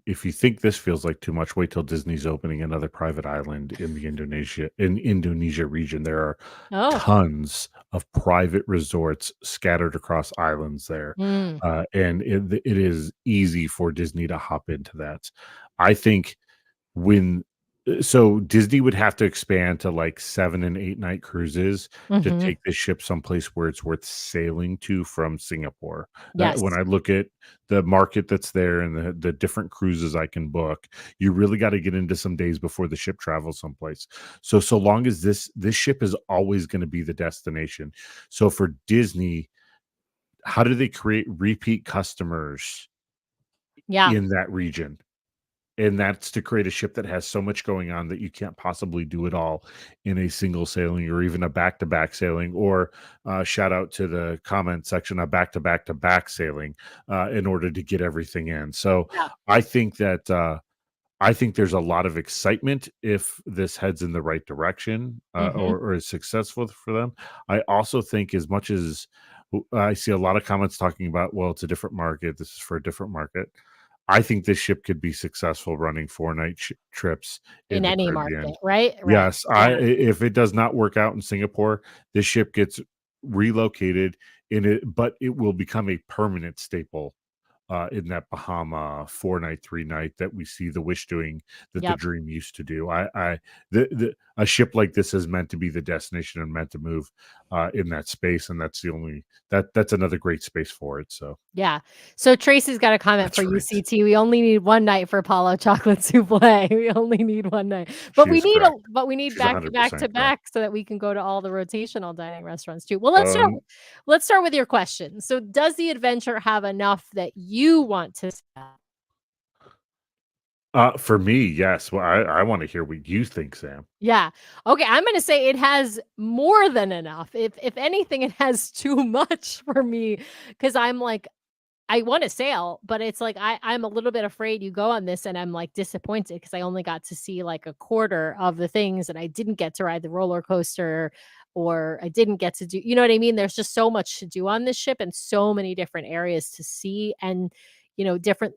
if you think this feels like too much, wait till Disney's opening another private island in the Indonesia region. There are Oh, tons of private resorts scattered across islands there, mm, and it is easy for Disney to hop into that. I think when So Disney would have to expand to like 7 and 8 night cruises to Mhm. take this ship someplace where it's worth sailing to from Singapore. When Yes. I look at the market that's there and the different cruises I can book, you really got to get into some days before the ship travels someplace. So long as this ship is always going to be the destination. So for Disney, how do they create repeat customers Yeah. in that region? And that's to create a ship that has so much going on that you can't possibly do it all in a single sailing or even a back-to-back sailing, or shout out to the comment section, a back-to-back-to-back sailing in order to get everything in. So Yeah. I think that I think there's a lot of excitement if this heads in the right direction, Mhm. or is successful for them. I also think, as much as I see a lot of comments talking about, well, it's a different market, this is for a different market. I think this ship could be successful running 4-night trips in In the any Caribbean. market, right? Right. Yes, Yeah. if it does not work out in Singapore, this ship gets relocated in it, but it will become a permanent staple in that Bahama 4-night, 3-night that we see the Wish doing, that the Yep. Dream used to do. A ship like this is meant to be the destination and meant to move in that space, and that's the only that's another great space for it. So Yeah. So Tracy's got a comment for that's you, right. CT. We only need one night for Apollo chocolate souffle. We only need one night. But She is correct. we need She's back to back to 100% correct. back so that we can go to all the rotational dining restaurants too. Well, Um, let's start with your question. So does the adventure have enough that you want to sell? for me, yes. Well, I want to hear what you think, Sam. Yeah. Okay, I'm gonna say it has more than enough. If anything, it has too much for me because I'm like, I wanna sail, but it's like I'm a little bit afraid you go on this and I'm, like, disappointed because I only got to see, like, a quarter of the things, and I didn't get to ride the roller coaster, or I didn't get to do, you know what I mean? There's just so much to do on this ship and so many different areas to see, and, different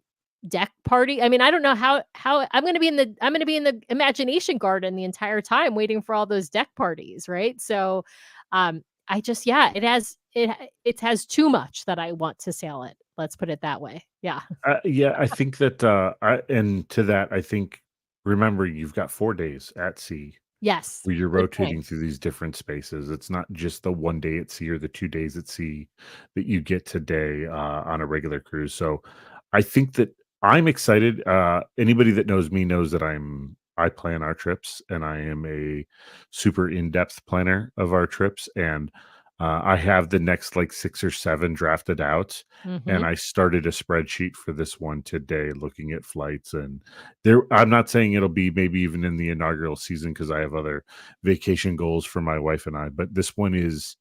deck party. I mean, I don't know how I'm gonna be in the imagination garden the entire time waiting for all those deck parties, right? So, I just, yeah, it has too much that I want to sail it. Let's put it that way. Yeah. Yeah, I think that, and to that, I think, remember, you've got 4 days at sea Yes. where you're Good point. rotating through these different spaces. It's not just the 1 day at sea or the 2 days at sea that you get today on a regular cruise. So I think that I'm excited. Anybody that knows me knows that I plan our trips, and I am a super in-depth planner of our trips. And I have the next like 6 or 7 drafted out, and Mhm. I started a spreadsheet for this one today, looking at flights. And I'm not saying it'll be maybe even in the inaugural season, because I have other vacation goals for my wife and I, but this one is,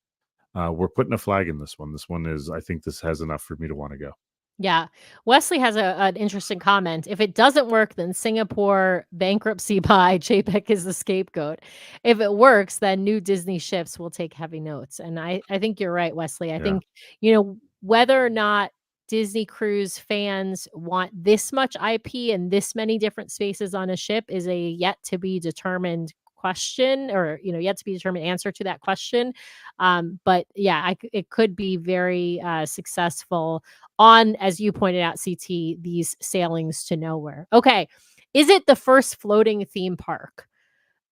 we're putting a flag in this one. This one is, I think this has enough for me to want to go. Yeah. Wesley has an interesting comment. If it doesn't work, then Singapore bankruptcy by JPEG is the scapegoat. If it works, then new Disney ships will take heavy notes. And I think you're right, Wesley. I Yeah. think, whether or not Disney cruise fans want this much IP and this many different spaces on a ship is a yet to be determined question, or yet to be determined answer to that question. But yeah, it could be very successful on, as you pointed out, CT, these sailings to nowhere. Okay. Is it the first floating theme park?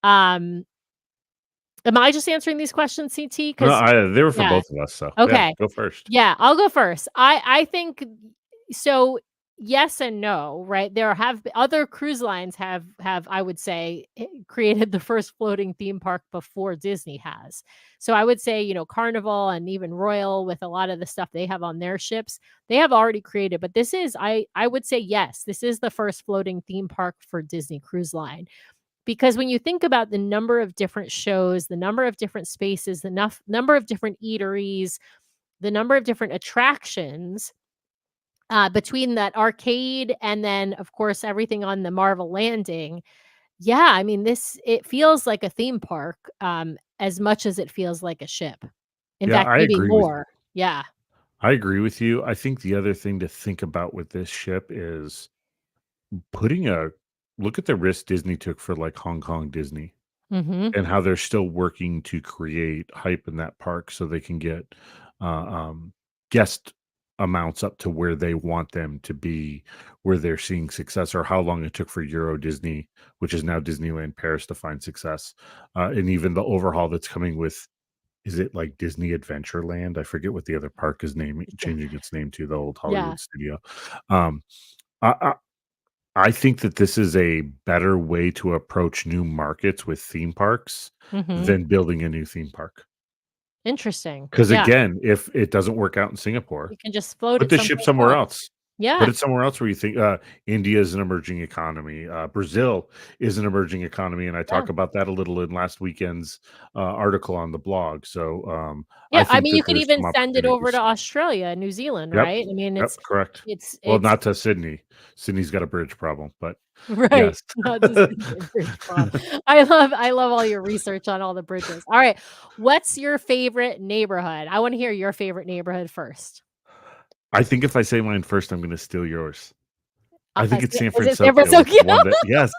Um, am I just answering these questions, CT? No, Because they were for yeah. both of us. So yeah, Okay. go first. Yeah, I'll go first. I think so. Yes and no, right? There have other cruise lines have I would say created the first floating theme park before Disney has. So I would say, Carnival and even Royal, with a lot of the stuff they have on their ships, they have already created, but this is, I would say, yes, this is the first floating theme park for Disney Cruise Line. Because when you think about the number of different shows, the number of different spaces, the number of different eateries, the number of different attractions, between that arcade and then, of course, everything on the Marvel Landing. Yeah, I mean, it feels like a theme park, as much as it feels like a ship. In Yeah, fact, maybe more. Yeah. I agree with you. I think the other thing to think about with this ship is putting a look at the risk Disney took for like Hong Kong Disney, Mhm. and how they're still working to create hype in that park so they can get uh, um, guest amounts up to where they want them to be, where they're seeing success, or how long it took for Euro Disney, which is now Disneyland Paris, to find success. And even the overhaul that's coming with, is it like Disney Adventureland? I forget what the other park is Yeah. changing its name to, the old Yeah. Hollywood studio. Um, I, I I think that this is a better way to approach new markets with theme parks Mhm. than building a new theme park. Interesting. Because Yeah. again, if it doesn't work out in Singapore, You can just float put it the ship someplace somewhere else. else. Put Yeah. it somewhere else where you think, India is an emerging economy. Brazil is an emerging economy, and I Yeah. talk about that a little in last weekend's article on the blog. So I Yeah, I think mean, that you could there's even some send it over to opportunities. Australia, New Zealand, Yep, right? I mean, yep, correct. Well, it's not to Sydney. Sydney's got a bridge problem, but right, yes. not just a bridge problem. I love all your research on all the bridges. All right, what's your favorite neighborhood? I wanna hear your favorite neighborhood first. I think if I say mine first, I'm gonna steal yours. I think it's San Is it San Francisco is Francisco? the one that, yes.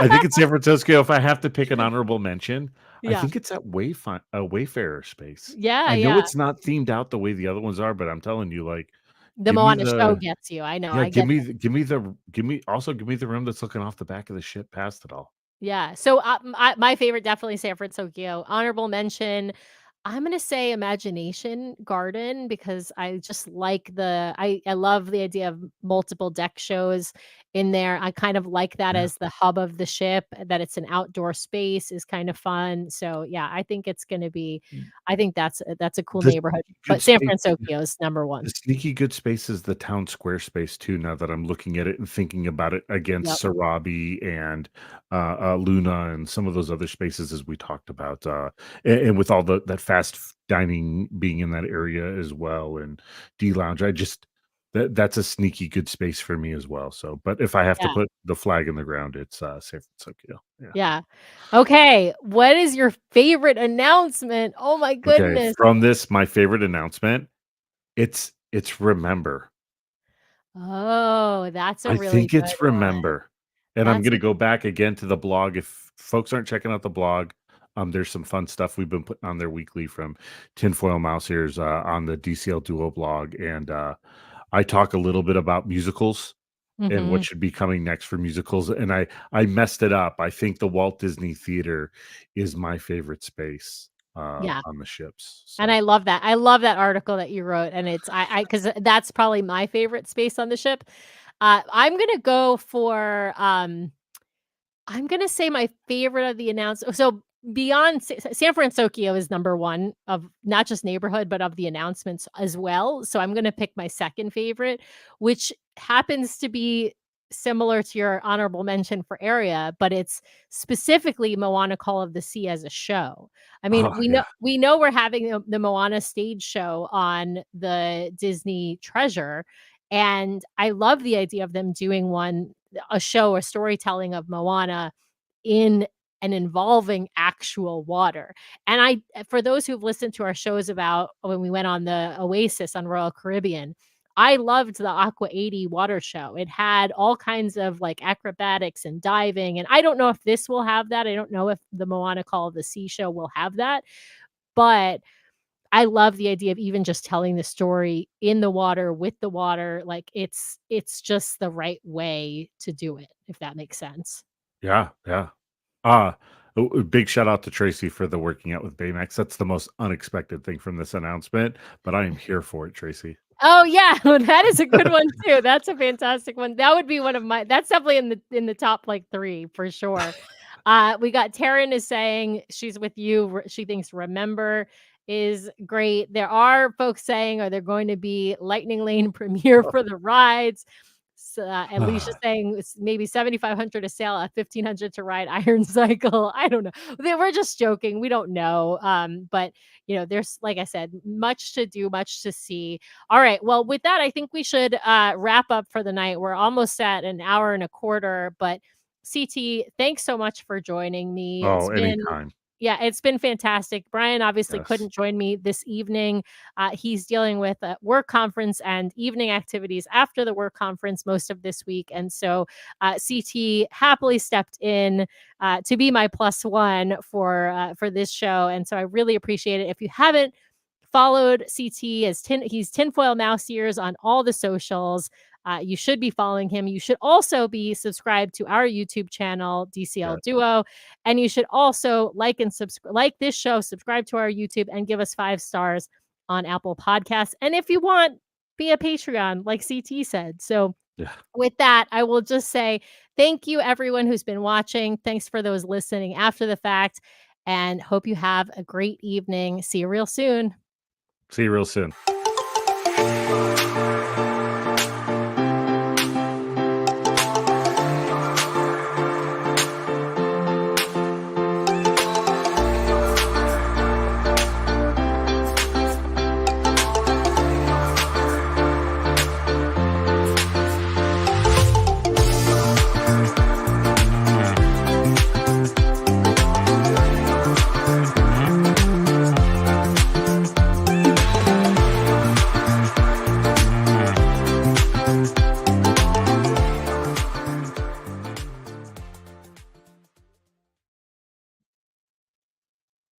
I think it's San Francisco. If I have to pick an honorable mention, I Yeah. think it's that Wayfarer space. Yeah, I know yeah. it's not themed out the way the other ones are, but I'm telling you, like, The give me Moana show the gets you. I know, yeah, I get give me also give me the room that's looking off the back of the ship past it all. yeah. So, my favorite definitely San Francisco. Honorable mention, I'm gonna say Imagination Garden because I just like I love the idea of multiple deck shows in there. I kind of like that Yeah. as the hub of the ship, that it's an outdoor space is kind of fun. So, yeah, I think it's gonna be I think that's a cool The neighborhood, good but San space Francisco is number The 1. sneaky good space is the town square space too, now that I'm looking at it and thinking about it Yep. against Sarabi and, Luna and some of those other spaces as we talked about, and with all that fast dining being in that area as well, and D Lounge, I just that's a sneaky good space for me as well, so but if I have to Yeah. put the flag in the ground, it's, San Francisco, yeah. Yeah. Okay, what is your favorite announcement? Oh my Okay, goodness. from this, my favorite announcement, it's Remember. Oh, that's a I really think good it's one. Remember, and I'm That's gonna a go back again to the blog. If folks aren't checking out the blog, there's some fun stuff we've been putting on there weekly from Tinfoil Mouse Ears, on the DCL Duo blog, and, I talk a little bit about musicals and what Mhm. should be coming next for musicals, and I messed it up. I think the Walt Disney Theater is my favorite space, Yeah, on the ships, and so I love that. I love that article that you wrote, and it's I because that's probably my favorite space on the ship. I'm gonna go for, I'm gonna say my favorite of the so beyond San Francisco is number 1 of not just neighborhood, but of the announcements as well, so I'm gonna pick my 2nd favorite, which happens to be similar to your honorable mention for area, but it's specifically Moana Call of the Sea as a show. I mean, Oh, yeah. we know we're having the Moana stage show on the Disney Treasure, and I love the idea of them doing a show or storytelling of Moana in and involving actual water. And for those who've listened to our shows about when we went on the Oasis on Royal Caribbean, I loved the Aqua 80 water show. It had all kinds of like acrobatics and diving. And I don't know if this will have that. I don't know if the Moana Call of the Sea show will have that. But I love the idea of even just telling the story in the water with the water. Like it's just the right way to do it, if that makes sense. Yeah, yeah. Ah, big shout out to Tracy for the working out with Baymax. That's the most unexpected thing from this announcement, but I am here for it, Tracy. Oh, yeah, that is a good one too. That's a fantastic one. That would be one of my that's definitely in the top, like, 3 for sure. We got Taryn is saying she's with you. She thinks Remember is great. There are folks saying, are there going to be Lightning Lane premiere for the rides? Alicia's saying it's maybe 7,500 to sail, 1,500 to ride Iron Cycle. I don't know. We're just joking. We don't know. But there's like I said, much to do, much to see. All right. Well, with that, I think we should wrap up for the night. We're almost at an hour and a quarter, but CT, thanks so much for joining me. Oh, anytime. It's been fantastic. Brian obviously Yes. couldn't join me this evening. He's dealing with a work conference and evening activities after the work conference most of this week. And so CT happily stepped in to be my plus one for this show. And so I really appreciate it. If you haven't followed CT as he's Tinfoil Mouse Ears on all the socials. You should be following him. You should also be subscribed to our YouTube channel, DCL Duo. And you should also like this show, subscribe to our YouTube, and give us 5 stars on Apple Podcasts. And if you want, be a Patreon, like CT said. So with that, I will just say thank you, everyone who's been watching. Thanks for those listening after the fact. And hope you have a great evening. See you real soon. See you real soon.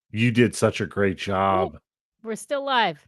You did such a great job. We're still live.